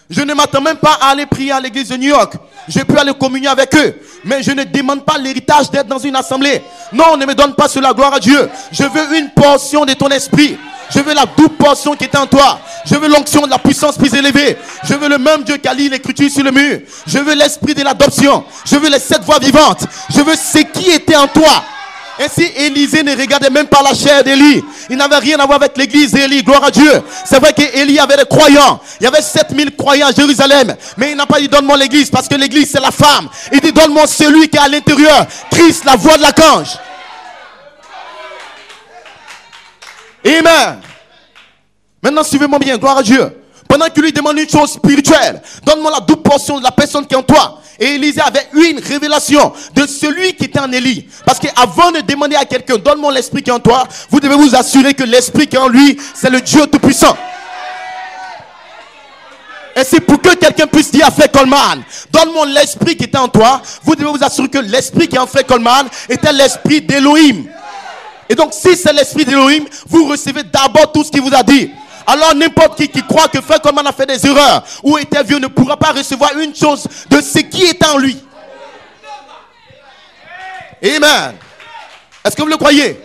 Je ne m'attends même pas à aller prier à l'église de New York. Je peux aller communier avec eux. Mais je ne demande pas l'héritage d'être dans une assemblée. Non, ne me donne pas cela, gloire à Dieu. Je veux une portion de ton esprit. Je veux la double portion qui est en toi. Je veux l'onction de la puissance plus élevée. Je veux le même Dieu qui a lu l'écriture sur le mur. Je veux l'esprit de l'adoption. Je veux les 7 voix vivantes. Je veux ce qui était en toi. Ainsi, Élisée ne regardait même pas la chair d'Élie. Il n'avait rien à voir avec l'église d'Élie. Gloire à Dieu. C'est vrai qu'Élie avait des croyants. Il y avait 7000 croyants à Jérusalem. Mais il n'a pas dit donne-moi l'église parce que l'église c'est la femme. Il dit donne-moi celui qui est à l'intérieur. Christ, la voix de l'archange. Amen. Maintenant, suivez-moi bien. Gloire à Dieu. Pendant qu'il lui demande une chose spirituelle, donne-moi la double portion de la personne qui est en toi. Et Élisée avait eu une révélation de celui qui était en Élie. Parce qu'avant de demander à quelqu'un, donne-moi l'esprit qui est en toi, vous devez vous assurer que l'esprit qui est en lui, c'est le Dieu Tout-Puissant. Et c'est pour que quelqu'un puisse dire à Fred Coleman, donne-moi l'esprit qui était en toi, vous devez vous assurer que l'esprit qui est en Fred Coleman était l'esprit d'Élohim. Et donc si c'est l'esprit d'Élohim, vous recevez d'abord tout ce qu'il vous a dit. Alors n'importe qui croit que Frère Coleman a fait des erreurs ou était vieux ne pourra pas recevoir une chose de ce qui est en lui. Amen. Est-ce que vous le croyez?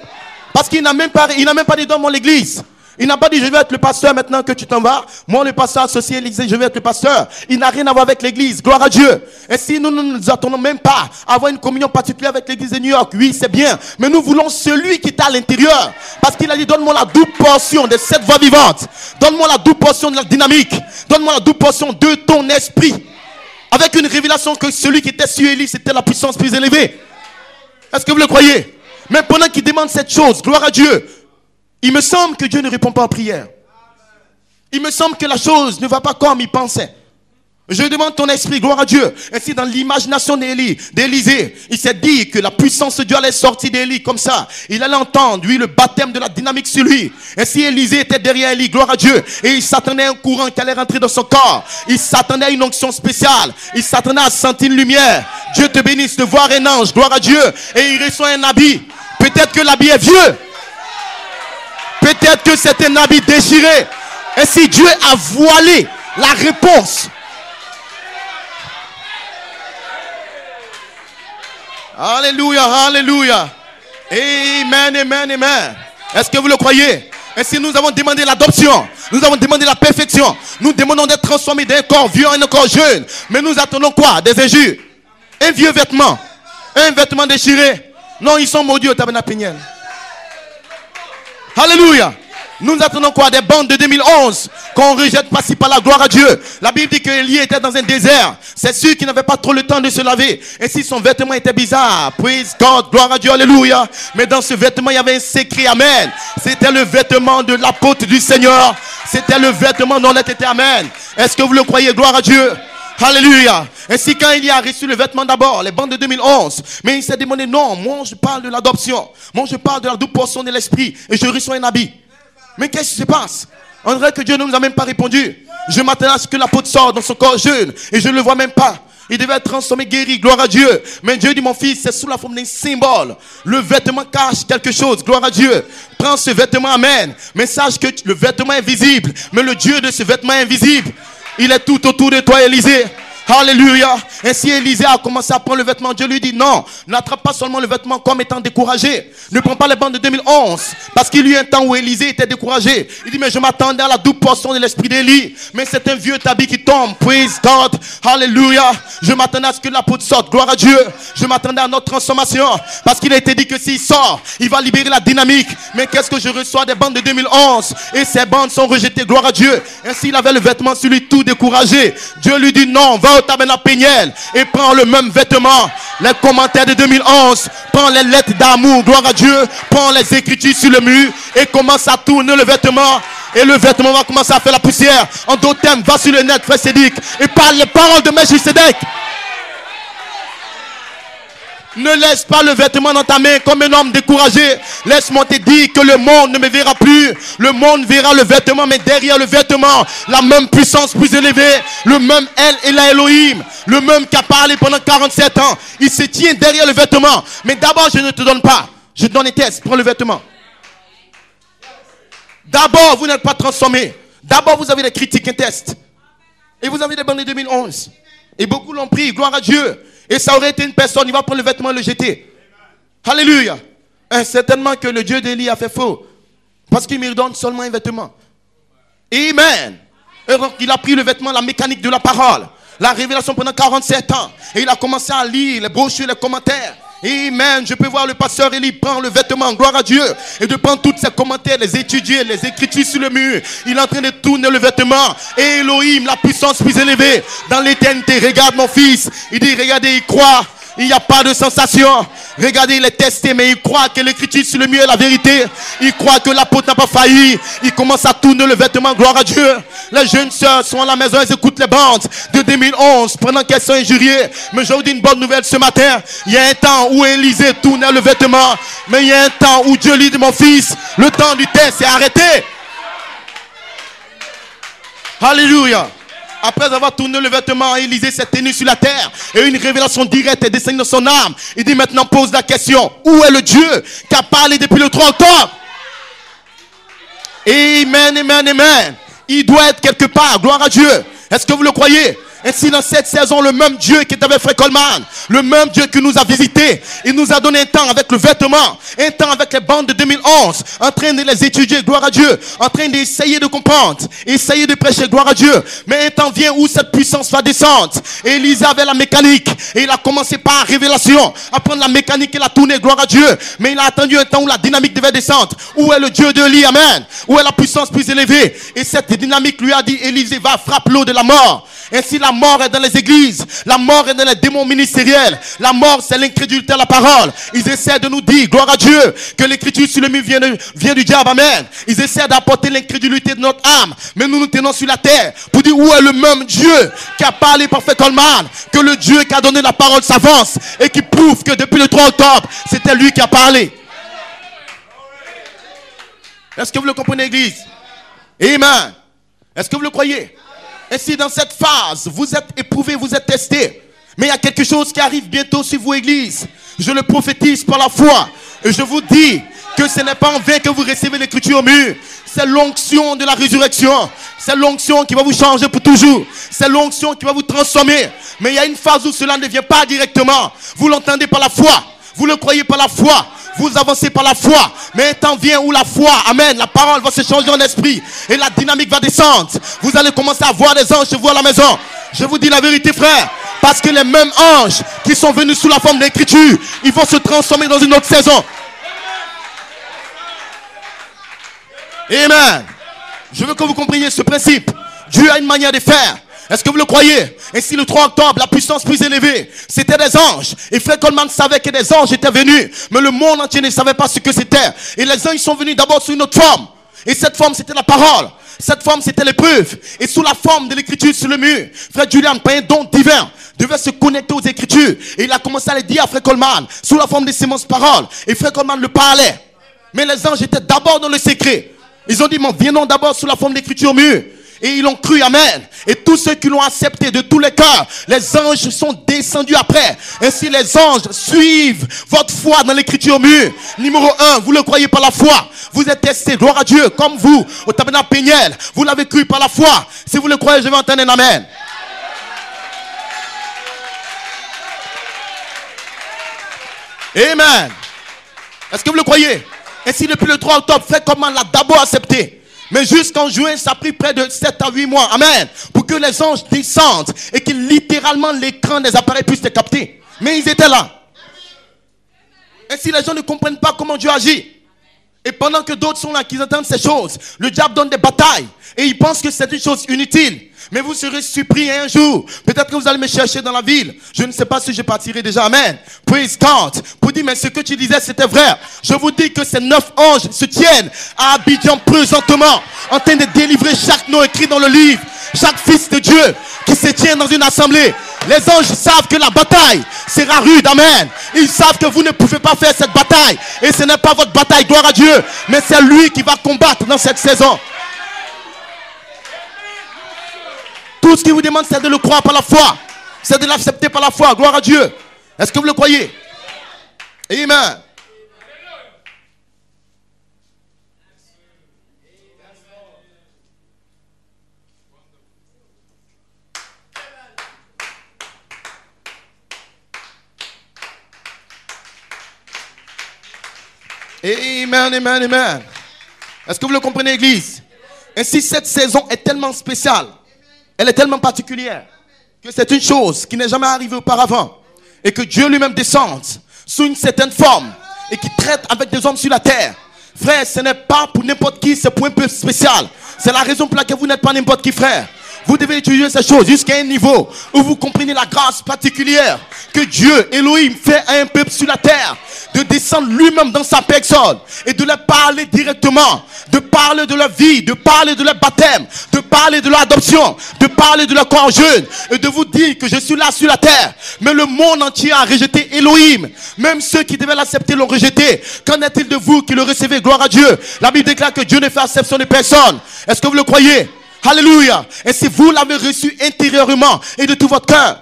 Parce qu'il n'a même pas dit donne-moi l'église. Il n'a pas dit je vais être le pasteur maintenant que tu t'en vas. Moi le pasteur associé Élisée, je vais être le pasteur. Il n'a rien à voir avec l'église. Gloire à Dieu. Et si nous ne nous attendons même pas à avoir une communion particulière avec l'église de New York, oui c'est bien. Mais nous voulons celui qui est à l'intérieur. Parce qu'il a dit donne-moi la double portion de cette voix vivante. Donne-moi la double portion de la dynamique. Donne-moi la double portion de ton esprit. Avec une révélation que celui qui était sur Élie, c'était la puissance plus élevée. Est-ce que vous le croyez? Mais pendant qu'il demande cette chose, gloire à Dieu, il me semble que Dieu ne répond pas en prière. Il me semble que la chose ne va pas comme il pensait. Je demande ton esprit, gloire à Dieu. Ainsi dans l'imagination d'Élisée, il s'est dit que la puissance de Dieu allait sortir d'Élie comme ça. Il allait entendre, lui, le baptême de la dynamique sur lui. Ainsi Élisée était derrière Élie, gloire à Dieu. Et il s'attendait à un courant qui allait rentrer dans son corps. Il s'attendait à une onction spéciale. Il s'attendait à sentir une lumière. Dieu te bénisse de voir un ange, gloire à Dieu. Et il reçoit un habit. Peut-être que l'habit est vieux. Peut-être que c'est un habit déchiré. Et si Dieu a voilé la réponse. Alléluia, alléluia. Amen, amen, amen. Est-ce que vous le croyez? Et si nous avons demandé l'adoption, nous avons demandé la perfection, nous demandons d'être transformés d'un corps vieux à un corps jeune. Mais nous attendons quoi? Des injures. Un vieux vêtement. Un vêtement déchiré. Non, ils sont maudits au tabernacle Peniel. Alléluia. Nous attendons quoi? Des bandes de 2011 qu'on rejette par-ci par la gloire à Dieu. La Bible dit qu'Élie était dans un désert. C'est sûr qu'il n'avait pas trop le temps de se laver. Et si son vêtement était bizarre, praise God, gloire à Dieu, alléluia. Mais dans ce vêtement, il y avait un secret, amen. C'était le vêtement de l'apôtre du Seigneur. C'était le vêtement dont on était, amen. Est-ce que vous le croyez? Gloire à Dieu. Alléluia. Ainsi quand il y a reçu le vêtement d'abord, les bandes de 2011, mais il s'est demandé non, moi je parle de l'adoption, moi je parle de la double portion de l'esprit et je reçois un habit. Mais qu'est-ce qui se passe? On dirait que Dieu ne nous a même pas répondu. Je m'attendais à ce que l'apôtre sorte dans son corps jeune et je ne le vois même pas. Il devait être transformé, guéri, gloire à Dieu. Mais Dieu dit mon fils, c'est sous la forme d'un symbole. Le vêtement cache quelque chose, gloire à Dieu. Prends ce vêtement, amen. Mais sache que le vêtement est visible, mais le Dieu de ce vêtement est invisible. Il est tout autour de toi, Élisée. Alléluia. Ainsi Élisée a commencé à prendre le vêtement. Dieu lui dit non, n'attrape pas seulement le vêtement comme étant découragé. Ne prends pas les bandes de 2011. Parce qu'il y a eu un temps où Élisée était découragé. Il dit mais je m'attendais à la double portion de l'esprit d'Élie. Mais c'est un vieux habit qui tombe. Praise God. Alléluia. Je m'attendais à ce que l'apôtre sorte. Gloire à Dieu. Je m'attendais à notre transformation. Parce qu'il a été dit que s'il sort, il va libérer la dynamique. Mais qu'est-ce que je reçois? Des bandes de 2011. Et ces bandes sont rejetées. Gloire à Dieu. Ainsi il avait le vêtement sur lui tout découragé. Dieu lui dit non, va au tabernacle Peniel et prends le même vêtement. Les commentaires de 2011, prends les lettres d'amour, gloire à Dieu, prends les écritures sur le mur et commence à tourner le vêtement. Et le vêtement va commencer à faire la poussière. En d'autres termes, va sur le net, frère Cédric, et parle les paroles de Melchisedec. Ne laisse pas le vêtement dans ta main comme un homme découragé. Laisse-moi te dire que le monde ne me verra plus. Le monde verra le vêtement, mais derrière le vêtement, la même puissance plus élevée, le même El et la Elohim, le même qui a parlé pendant 47 ans. Il se tient derrière le vêtement. Mais d'abord, je ne te donne pas. Je te donne un test. Prends le vêtement. D'abord, vous n'êtes pas transformé. D'abord, vous avez des critiques, un test. Et vous avez des bandes de 2011. Et beaucoup l'ont pris, gloire à Dieu. Et ça aurait été une personne, il va prendre le vêtement et le jeter. Alléluia. Certainement que le Dieu d'Élie a fait faux. Parce qu'il me donne seulement un vêtement. Amen. Et donc il a pris le vêtement, la mécanique de la parole. La révélation pendant 47 ans. Et il a commencé à lire les brochures, les commentaires. Amen. Je peux voir le pasteur Élie prendre le vêtement, gloire à Dieu, et de prendre tous ses commentaires, les étudier, les écritures sur le mur. Il est en train de tourner le vêtement. Et Elohim, la puissance plus élevée dans l'éternité. Regarde mon fils. Il dit, regardez, il croit. Il n'y a pas de sensation. Regardez, il est testé, mais il croit que l'écriture sur le mur est la vérité. Il croit que l'apôtre n'a pas failli. Il commence à tourner le vêtement, gloire à Dieu. Les jeunes sœurs sont à la maison, elles écoutent les bandes de 2011 pendant qu'elles sont injuriées. Mais je vous dis une bonne nouvelle ce matin. Il y a un temps où Élisée tournait le vêtement. Mais il y a un temps où Dieu dit, mon fils, le temps du test est arrêté. Alléluia. Après avoir tourné le vêtement, Élisée s'est tenu sur la terre. Et une révélation directe est descendue dans son âme. Il dit maintenant, pose la question. Où est le Dieu qui a parlé depuis le 3 octobre? Amen, amen, amen. Il doit être quelque part. Gloire à Dieu. Est-ce que vous le croyez? Ainsi dans cette saison, le même Dieu qui est avec Frère Coleman, le même Dieu qui nous a visités, il nous a donné un temps avec le vêtement, un temps avec les bandes de 2011, en train de les étudier, gloire à Dieu, en train d'essayer de comprendre, essayer de prêcher, gloire à Dieu. Mais un temps vient où cette puissance va descendre. Et Élisée avait la mécanique, et il a commencé par révélation, à prendre la mécanique et la tourner, gloire à Dieu. Mais il a attendu un temps où la dynamique devait descendre. Où est le Dieu de Élie, amen? Où est la puissance plus élevée? Et cette dynamique lui a dit, Élisée va frapper l'eau de la mort. Ainsi la mort est dans les églises, la mort est dans les démons ministériels, la mort c'est l'incrédulité à la parole. Ils essaient de nous dire, gloire à Dieu, que l'écriture sur le mur vient du diable, amen. Ils essaient d'apporter l'incrédulité de notre âme, mais nous nous tenons sur la terre pour dire où est le même Dieu qui a parlé par Frère Coleman, que le Dieu qui a donné la parole s'avance et qui prouve que depuis le 3 octobre, c'était lui qui a parlé. Est-ce que vous le comprenez, église? Amen. Est-ce que vous le croyez? Et si dans cette phase, vous êtes éprouvé, vous êtes testé, mais il y a quelque chose qui arrive bientôt sur vous, église. Je le prophétise par la foi. Et je vous dis que ce n'est pas en vain que vous recevez l'écriture au mur. C'est l'onction de la résurrection. C'est l'onction qui va vous changer pour toujours. C'est l'onction qui va vous transformer. Mais il y a une phase où cela ne vient pas directement. Vous l'entendez par la foi. Vous le croyez par la foi. Vous avancez par la foi. Mais un temps vient où la foi, amen, la parole va se changer en esprit. Et la dynamique va descendre. Vous allez commencer à voir des anges chez vous à la maison. Je vous dis la vérité, frère. Parce que les mêmes anges qui sont venus sous la forme d'écriture, ils vont se transformer dans une autre saison. Amen. Je veux que vous compreniez ce principe. Dieu a une manière de faire. Est-ce que vous le croyez? Ainsi le 3 octobre, la puissance plus élevée, c'était des anges. Et Frère Coleman savait que des anges étaient venus. Mais le monde entier ne savait pas ce que c'était. Et les anges sont venus d'abord sous une autre forme. Et cette forme, c'était la parole. Cette forme, c'était l'épreuve. Et sous la forme de l'écriture sur le mur, Frère Julian, par un don divin, devait se connecter aux écritures. Et il a commencé à les dire à Frère Coleman, sous la forme des sémences paroles. Et Frère Coleman le parlait. Mais les anges étaient d'abord dans le secret. Ils ont dit, mais viens d'abord sous la forme d'écriture au mur. Et ils l'ont cru, amen. Et tous ceux qui l'ont accepté de tous les cœurs, les anges sont descendus après. Ainsi les anges suivent votre foi dans l'écriture mur. Numéro 1, vous le croyez par la foi. Vous êtes testés, gloire à Dieu, comme vous, au tabernacle Péniel. Vous l'avez cru par la foi. Si vous le croyez, je vais entendre un amen. Amen. Est-ce que vous le croyez? Ainsi depuis le 3 octobre, Frère Coleman l'a d'abord accepté. Mais jusqu'en juin, ça a pris près de 7 à 8 mois. Amen. Pour que les anges descendent et que littéralement l'écran des appareils puisse les capter. Mais ils étaient là. Et si les gens ne comprennent pas comment Dieu agit, et pendant que d'autres sont là, qu'ils entendent ces choses, le diable donne des batailles. Et ils pensent que c'est une chose inutile. Mais vous serez surpris un jour. Peut-être que vous allez me chercher dans la ville. Je ne sais pas si je partirai déjà. Amen. Praise God. Pour dire, mais ce que tu disais, c'était vrai. Je vous dis que ces 9 anges se tiennent à Abidjan présentement, en train de délivrer chaque nom écrit dans le livre. Chaque fils de Dieu qui se tient dans une assemblée. Les anges savent que la bataille sera rude. Amen. Ils savent que vous ne pouvez pas faire cette bataille. Et ce n'est pas votre bataille, gloire à Dieu. Mais c'est lui qui va combattre dans cette saison. Tout ce qu'il vous demande, c'est de le croire par la foi. C'est de l'accepter par la foi. Gloire à Dieu. Est-ce que vous le croyez? Amen. Amen, amen, amen. Est-ce que vous le comprenez, Église? Ainsi, cette saison est tellement spéciale, elle est tellement particulière, que c'est une chose qui n'est jamais arrivée auparavant. Et que Dieu lui-même descende sous une certaine forme et qui traite avec des hommes sur la terre. Frère, ce n'est pas pour n'importe qui, c'est pour un peu spécial. C'est la raison pour laquelle vous n'êtes pas n'importe qui, frère. Vous devez étudier ces choses jusqu'à un niveau où vous comprenez la grâce particulière que Dieu, Elohim, fait à un peuple sur la terre. De descendre lui-même dans sa personne et de leur parler directement. De parler de leur vie, de parler de leur baptême, de parler de leur adoption, de parler de leur corps jeune. Et de vous dire que je suis là sur la terre. Mais le monde entier a rejeté Elohim. Même ceux qui devaient l'accepter l'ont rejeté. Qu'en est-il de vous qui le recevez? Gloire à Dieu. La Bible déclare que Dieu ne fait acception de personne. Est-ce que vous le croyez? Alléluia. Et si vous l'avez reçu intérieurement et de tout votre cœur.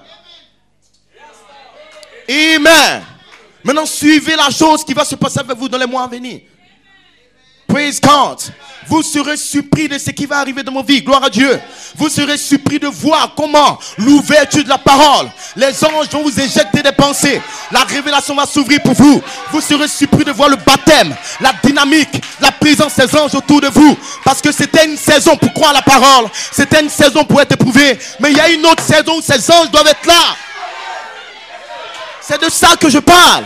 Amen. Maintenant, suivez la chose qui va se passer avec vous dans les mois à venir. Praise God. Vous serez surpris de ce qui va arriver dans vos vies. Gloire à Dieu. Vous serez surpris de voir comment l'ouverture de la parole, les anges vont vous éjecter des pensées. La révélation va s'ouvrir pour vous. Vous serez surpris de voir le baptême, la dynamique, la présence des anges autour de vous. Parce que c'était une saison pour croire la parole. C'était une saison pour être éprouvé. Mais il y a une autre saison où ces anges doivent être là. C'est de ça que je parle.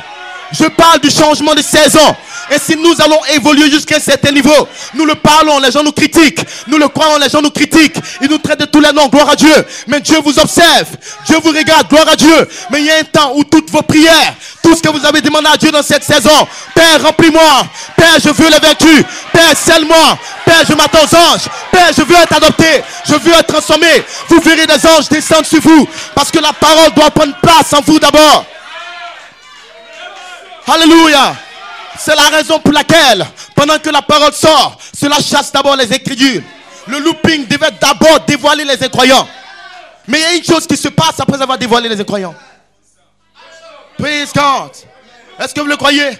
Je parle du changement de saison. Et si nous allons évoluer jusqu'à un certain niveau, nous le parlons, les gens nous critiquent. Nous le croyons, les gens nous critiquent. Ils nous traitent de tous les noms, gloire à Dieu. Mais Dieu vous observe. Dieu vous regarde, gloire à Dieu. Mais il y a un temps où toutes vos prières, tout ce que vous avez demandé à Dieu dans cette saison, Père, remplis-moi. Père, je veux les vertus. Père, scelle-moi. Père, je m'attends aux anges. Père, je veux être adopté. Je veux être transformé. Vous verrez des anges descendre sur vous. Parce que la parole doit prendre place en vous d'abord. Alléluia. C'est la raison pour laquelle, pendant que la parole sort, cela chasse d'abord les incrédules. Le looping devait d'abord dévoiler les incroyants. Mais il y a une chose qui se passe après avoir dévoilé les incroyants. Praise God. Est-ce que vous le croyez?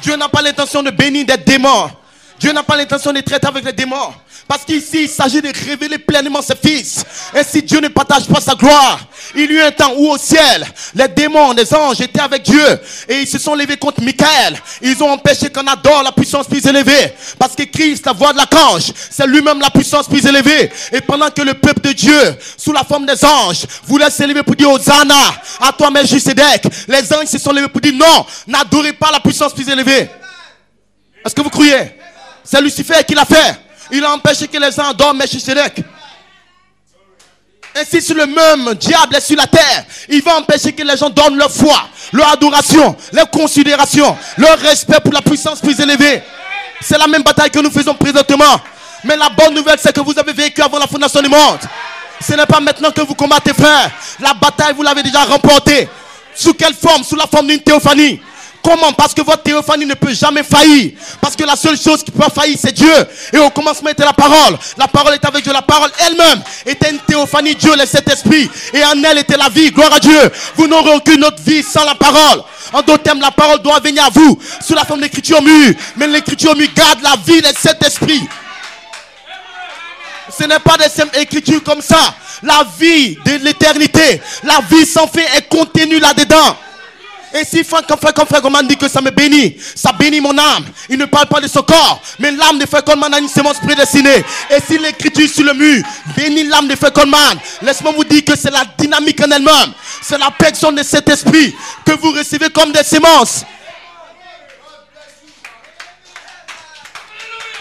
Dieu n'a pas l'intention de bénir des démons. Dieu n'a pas l'intention de traiter avec les démons. Parce qu'ici, il s'agit de révéler pleinement ses fils. Et si Dieu ne partage pas sa gloire, il y eut un temps où au ciel, les démons, les anges étaient avec Dieu. Et ils se sont levés contre Michaël. Ils ont empêché qu'on adore la puissance plus élevée. Parce que Christ, la voix de l'archange, c'est lui-même la puissance plus élevée. Et pendant que le peuple de Dieu, sous la forme des anges, voulait s'élever pour dire Hosanna, à toi Melchisedec, les anges se sont levés pour dire non, n'adorez pas la puissance plus élevée. Est-ce que vous croyez? C'est Lucifer qui l'a fait. Il a empêché que les gens adorent Melchisedec. Ainsi, si le même diable est sur la terre, il va empêcher que les gens donnent leur foi, leur adoration, leur considération, leur respect pour la puissance plus élevée. C'est la même bataille que nous faisons présentement. Mais la bonne nouvelle, c'est que vous avez vécu avant la fondation du monde. Ce n'est pas maintenant que vous combattez, frère. La bataille, vous l'avez déjà remportée. Sous quelle forme? Sous la forme d'une théophanie. Comment? Parce que votre théophanie ne peut jamais faillir. Parce que la seule chose qui peut faillir, c'est Dieu. Et au commencement était la parole. La parole était avec Dieu. La parole elle-même était une théophanie. Dieu, le Saint-Esprit. Et en elle était la vie. Gloire à Dieu. Vous n'aurez aucune autre vie sans la parole. En d'autres termes, la parole doit venir à vous sous la forme d'écriture mûre. Mais l'écriture mûre garde la vie du Saint-Esprit. Ce n'est pas des simples écritures comme ça. La vie de l'éternité, la vie sans fin est contenue là-dedans. Et si frère Coleman dit que ça me bénit, ça bénit mon âme. Il ne parle pas de son corps, mais l'âme de frère Coleman a une semence prédestinée. Et si l'écriture sur le mur bénit l'âme de frère Coleman, laisse-moi vous dire que c'est la dynamique en elle-même. C'est la personne de cet esprit que vous recevez comme des semences.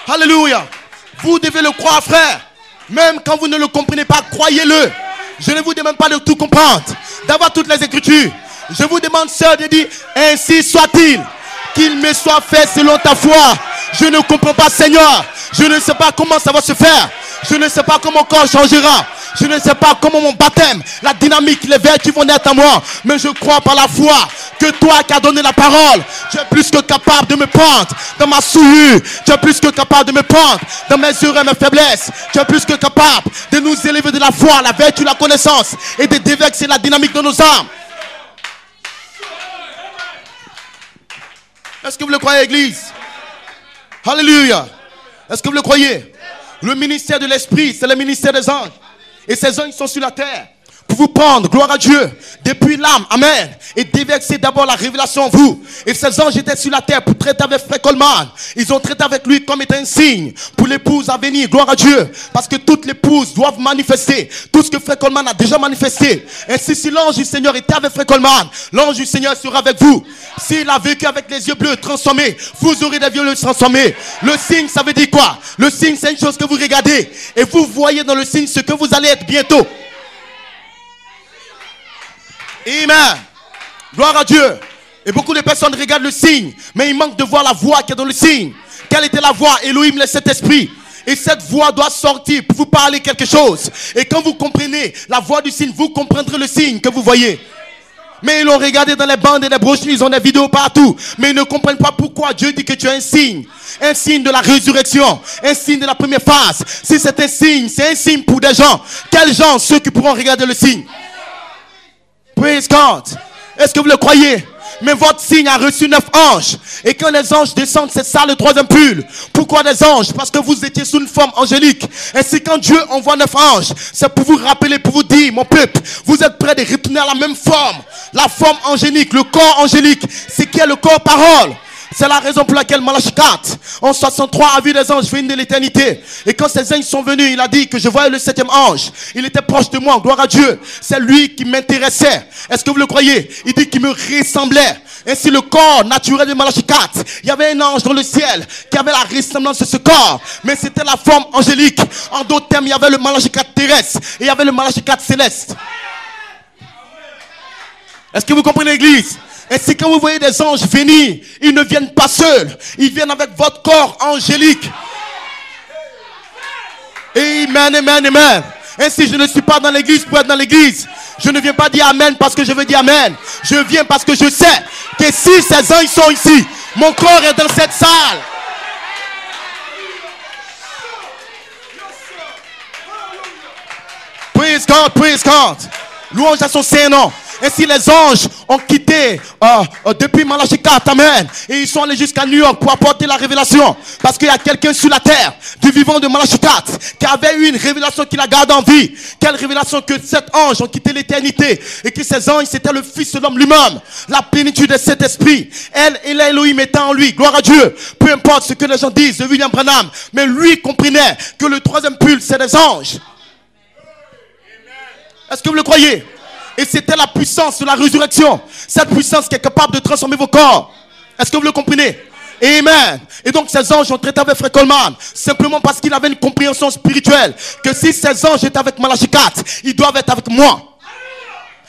Alléluia. Vous devez le croire, frère. Même quand vous ne le comprenez pas, croyez-le. Je ne vous demande pas de tout comprendre, d'avoir toutes les écritures. Je vous demande, sœur, de dire, ainsi soit-il, qu'il me soit fait selon ta foi. Je ne comprends pas, Seigneur. Je ne sais pas comment ça va se faire. Je ne sais pas comment mon corps changera. Je ne sais pas comment mon baptême, la dynamique, les vertus vont naître en moi. Mais je crois par la foi que toi qui as donné la parole, tu es plus que capable de me prendre dans ma souillure. Tu es plus que capable de me prendre dans mes erreurs et mes faiblesses. Tu es plus que capable de nous élever de la foi, la vertu, la connaissance et de déverser la dynamique de nos âmes. Est-ce que vous le croyez, Église? Alléluia. Est-ce que vous le croyez? Le ministère de l'Esprit, c'est le ministère des anges. Et ces anges sont sur la terre pour vous prendre, gloire à Dieu, depuis l'âme, amen, et déverser d'abord la révélation en vous. Et ces anges étaient sur la terre pour traiter avec Frère Coleman. Ils ont traité avec lui comme étant un signe pour l'épouse à venir, gloire à Dieu. Parce que toutes les épouses doivent manifester tout ce que Frère Coleman a déjà manifesté. Ainsi, si l'ange du Seigneur était avec Frère Coleman, l'ange du Seigneur sera avec vous. S'il a vécu avec les yeux bleus transformés, vous aurez des yeux transformés. Le signe, ça veut dire quoi? Le signe, c'est une chose que vous regardez et vous voyez dans le signe ce que vous allez être bientôt. Amen. Gloire à Dieu. Et beaucoup de personnes regardent le signe, mais il manque de voir la voix qui est dans le signe. Quelle était la voix? Elohim, le Saint-Esprit. Et cette voix doit sortir pour vous parler quelque chose. Et quand vous comprenez la voix du signe, vous comprendrez le signe que vous voyez. Mais ils l'ont regardé dans les bandes et les brochures, ils ont des vidéos partout. Mais ils ne comprennent pas pourquoi Dieu dit que tu as un signe. Un signe de la résurrection. Un signe de la première phase. Si c'est un signe, c'est un signe pour des gens. Quels gens? Ceux qui pourront regarder le signe. Praise God. Est-ce que vous le croyez? Mais votre signe a reçu 9 anges. Et quand les anges descendent, c'est ça le troisième pull. Pourquoi des anges? Parce que vous étiez sous une forme angélique. Et c'est quand Dieu envoie 9 anges, c'est pour vous rappeler, pour vous dire, mon peuple, vous êtes prêts de retourner à la même forme. La forme angélique, le corps angélique. C'est qui est le corps parole. C'est la raison pour laquelle Malachie 4, en 63, a vu des anges venir de l'éternité. Et quand ces anges sont venus, il a dit que je voyais le 7e ange. Il était proche de moi, gloire à Dieu. C'est lui qui m'intéressait. Est-ce que vous le croyez? Il dit qu'il me ressemblait. Ainsi, le corps naturel de Malachie 4, il y avait un ange dans le ciel qui avait la ressemblance de ce corps. Mais c'était la forme angélique. En d'autres termes, il y avait le Malachie 4 terrestre et il y avait le Malachie 4 céleste. Est-ce que vous comprenez, l'église? Et c'est quand vous voyez des anges venir, ils ne viennent pas seuls. Ils viennent avec votre corps angélique. Amen, amen, amen. Ainsi, je ne suis pas dans l'église pour être dans l'église. Je ne viens pas dire amen parce que je veux dire amen. Je viens parce que je sais que si ces anges sont ici, mon corps est dans cette salle. Praise God, praise God. Louange à son Saint-Nom. Ainsi les anges ont quitté depuis Malachie 4, amen. Et ils sont allés jusqu'à New York pour apporter la révélation. Parce qu'il y a quelqu'un sur la terre, du vivant de Malachie 4, qui avait eu une révélation qui la garde en vie. Quelle révélation? Que 7 anges ont quitté l'éternité. Et que ces anges, c'était le Fils de l'homme lui-même. La plénitude de cet esprit. Elle et l'Elohim étant en lui. Gloire à Dieu. Peu importe ce que les gens disent de William Branham. Mais lui comprenait que le troisième pulse, c'est des anges. Est-ce que vous le croyez? Et c'était la puissance de la résurrection. Cette puissance qui est capable de transformer vos corps. Est-ce que vous le comprenez? Amen. Et donc ces anges ont traité avec Frère Coleman simplement parce qu'il avait une compréhension spirituelle. Que si ces anges étaient avec Malachie 4, ils doivent être avec moi.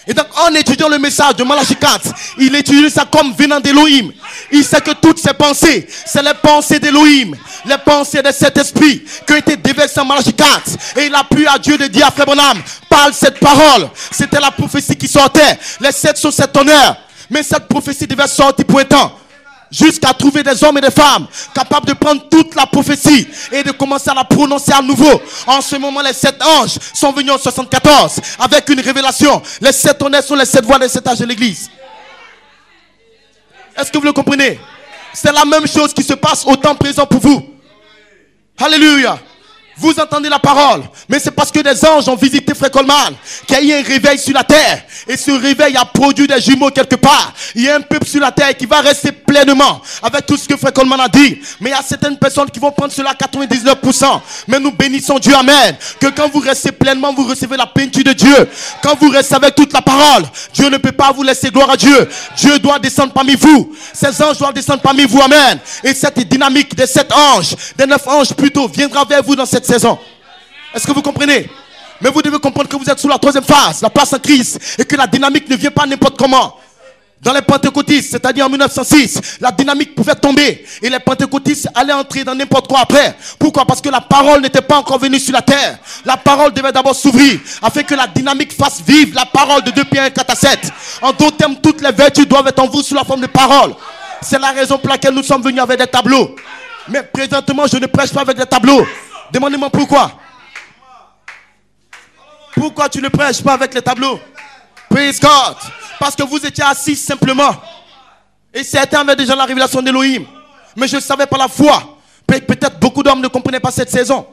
Et donc en étudiant le message de Malachie 4, il étudie ça comme venant d'Elohim. Il sait que toutes ses pensées, c'est les pensées d'Elohim. Les pensées de cet esprit qui ont été déversées en Malachie 4. Et il a plu à Dieu de dire à Frère Branham, parle cette parole. C'était la prophétie qui sortait. Les 7 sont 7 honneurs. Mais cette prophétie devait sortir pour un temps. Jusqu'à trouver des hommes et des femmes capables de prendre toute la prophétie et de commencer à la prononcer à nouveau. En ce moment, les 7 anges sont venus en 74 avec une révélation. Les 7 honneurs sont les 7 voix des 7 âges de l'église. Est-ce que vous le comprenez? C'est la même chose qui se passe au temps présent pour vous. Alléluia. Vous entendez la parole, mais c'est parce que des anges ont visité Frère Coleman qu'il y a eu un réveil sur la terre. Et ce réveil a produit des jumeaux quelque part. Il y a un peuple sur la terre qui va rester pleinement avec tout ce que Frère Coleman a dit. Mais il y a certaines personnes qui vont prendre cela à 99%. Mais nous bénissons Dieu, amen. Que quand vous restez pleinement, vous recevez la plénitude de Dieu. Quand vous restez avec toute la parole, Dieu ne peut pas vous laisser, gloire à Dieu. Dieu doit descendre parmi vous. Ces anges doivent descendre parmi vous, amen. Et cette dynamique des 7 anges, des 9 anges plutôt, viendra vers vous dans cette saison. Est-ce que vous comprenez? Mais vous devez comprendre que vous êtes sous la 3e phase, la place en crise, et que la dynamique ne vient pas n'importe comment. Dans les pentecôtistes, c'est-à-dire en 1906, la dynamique pouvait tomber et les pentecôtistes allaient entrer dans n'importe quoi après. Pourquoi? Parce que la parole n'était pas encore venue sur la terre. La parole devait d'abord s'ouvrir afin que la dynamique fasse vivre la parole de 2 Pierre 1, 4 à 7. En d'autres termes, toutes les vertus doivent être en vous sous la forme de parole. C'est la raison pour laquelle nous sommes venus avec des tableaux. Mais présentement, je ne prêche pas avec des tableaux. Demandez-moi pourquoi. Pourquoi tu ne prêches pas avec les tableaux? Praise God. Parce que vous étiez assis simplement. Et certains avaient déjà la révélation d'Elohim. Mais je ne savais pas la foi. Peut-être beaucoup d'hommes ne comprenaient pas cette saison.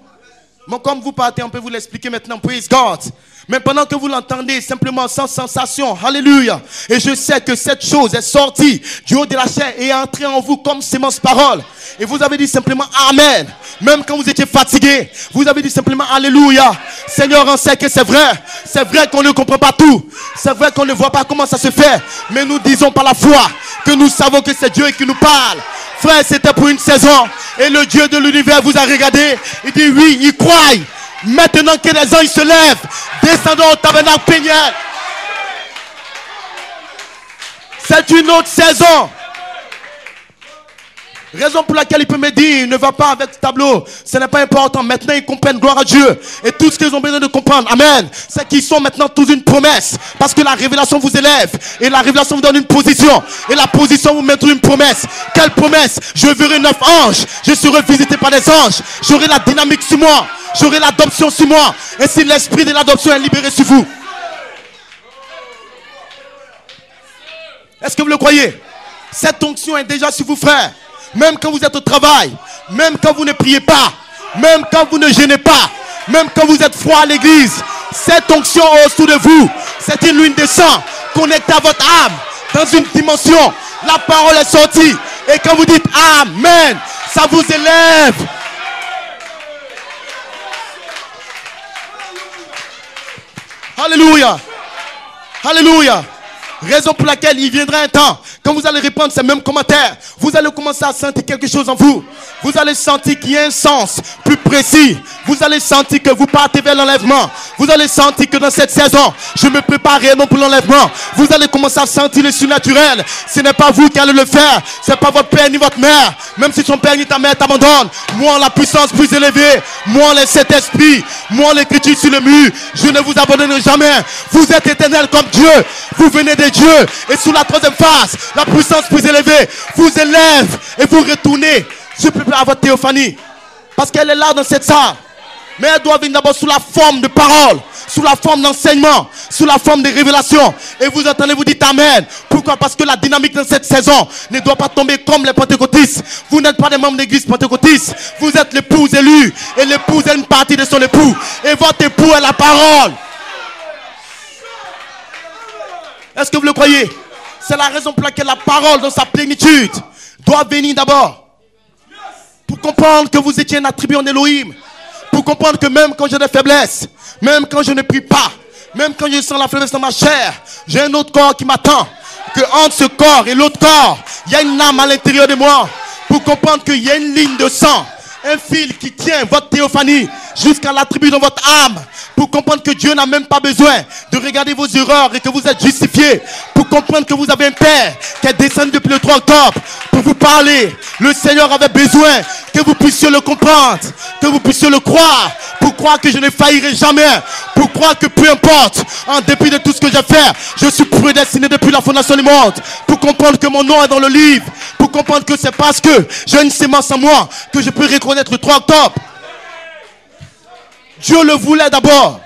Mais comme vous partez, on peut vous l'expliquer maintenant. Praise God. Mais pendant que vous l'entendez simplement sans sensation, alléluia. Et je sais que cette chose est sortie du haut de la chair et est entrée en vous comme sémence parole. Et vous avez dit simplement Amen. Même quand vous étiez fatigué, vous avez dit simplement Alléluia. Seigneur, on sait que c'est vrai. C'est vrai qu'on ne comprend pas tout. C'est vrai qu'on ne voit pas comment ça se fait. Mais nous disons par la foi que nous savons que c'est Dieu qui nous parle. Frère, c'était pour une saison. Et le Dieu de l'univers vous a regardé. Il dit oui, il croit. Maintenant que les anges se lèvent, descendons au tabernacle Pléniel. C'est une autre saison. Raison pour laquelle il peut me dire, ne va pas avec ce tableau. Ce n'est pas important. Maintenant, ils comprennent, gloire à Dieu. Et tout ce qu'ils ont besoin de comprendre, amen, c'est qu'ils sont maintenant tous une promesse. Parce que la révélation vous élève. Et la révélation vous donne une position. Et la position vous met une promesse. Quelle promesse? Je verrai 9 anges. Je serai visité par des anges. J'aurai la dynamique sur moi. J'aurai l'adoption sur moi. Et si l'esprit de l'adoption est libéré sur vous. Est-ce que vous le croyez? Cette onction est déjà sur vous, frère. Même quand vous êtes au travail, même quand vous ne priez pas, même quand vous ne gênez pas, même quand vous êtes froid à l'église, cette onction au-dessous de vous, c'est une lune de sang connectée à votre âme dans une dimension. La parole est sortie et quand vous dites Amen, ça vous élève. Alléluia. Alléluia. Raison pour laquelle il viendra un temps, quand vous allez répondre ces mêmes commentaires, vous allez commencer à sentir quelque chose en vous. Vous allez sentir qu'il y a un sens plus précis. Vous allez sentir que vous partez vers l'enlèvement. Vous allez sentir que dans cette saison, je me prépare réellement pour l'enlèvement. Vous allez commencer à sentir le surnaturel. Ce n'est pas vous qui allez le faire. Ce n'est pas votre père ni votre mère. Même si ton père ni ta mère t'abandonnent. Moi, la puissance plus élevée. Moi, les sept esprits. Moi, l'écriture sur le mur. Je ne vous abandonnerai jamais. Vous êtes éternel comme Dieu. Vous venez de Dieu. Et sous la troisième phase, la puissance plus élevée vous élève et vous retournez. Je peux à votre théophanie. Parce qu'elle est là dans cette salle. Mais elle doit venir d'abord sous la forme de parole, sous la forme d'enseignement, sous la forme de révélation. Et vous entendez, vous dites Amen. Pourquoi? Parce que la dynamique dans cette saison ne doit pas tomber comme les pentecôtistes. Vous n'êtes pas des membres d'église pentecôtiste. Vous êtes l'épouse élue. Et l'épouse est une partie de son époux. Et votre époux est la parole. Est-ce que vous le croyez? C'est la raison pour laquelle la parole dans sa plénitude doit venir d'abord. Pour comprendre que vous étiez un attribut en Elohim. Pour comprendre que même quand j'ai des faiblesses, même quand je ne prie pas, même quand je sens la faiblesse dans ma chair, j'ai un autre corps qui m'attend. Que entre ce corps et l'autre corps, il y a une âme à l'intérieur de moi. Pour comprendre qu'il y a une ligne de sang, un fil qui tient votre théophanie jusqu'à l'attribut dans votre âme. Pour comprendre que Dieu n'a même pas besoin de regarder vos erreurs et que vous êtes justifiés. Pour comprendre que vous avez un Père qui est descendu depuis le 3 octobre pour vous parler. Le Seigneur avait besoin que vous puissiez le comprendre, que vous puissiez le croire. Pour croire que je ne faillirai jamais. Pour croire que peu importe, en dépit de tout ce que j'ai fait, je suis prédestiné depuis la fondation du monde. Pour comprendre que mon nom est dans le livre. Pour comprendre que c'est parce que j'ai une sémence en moi que je peux reconnaître le 3 octobre. Dieu le voulait d'abord.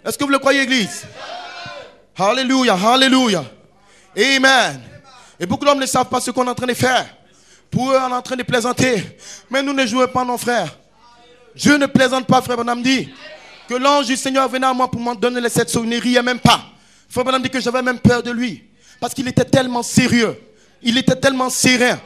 Est-ce que vous le croyez, église? Alléluia, alléluia. Amen. Et beaucoup d'hommes ne savent pas ce qu'on est en train de faire. Pour eux, on est en train de plaisanter. Mais nous ne jouons pas, non, frères. Dieu ne plaisante pas, frère Branham dit. Que l'ange du Seigneur venait à moi pour m'en donner les 7 sceaux. Il ne riait même pas. Frère Branham dit que j'avais même peur de lui. Parce qu'il était tellement sérieux. Il était tellement serein.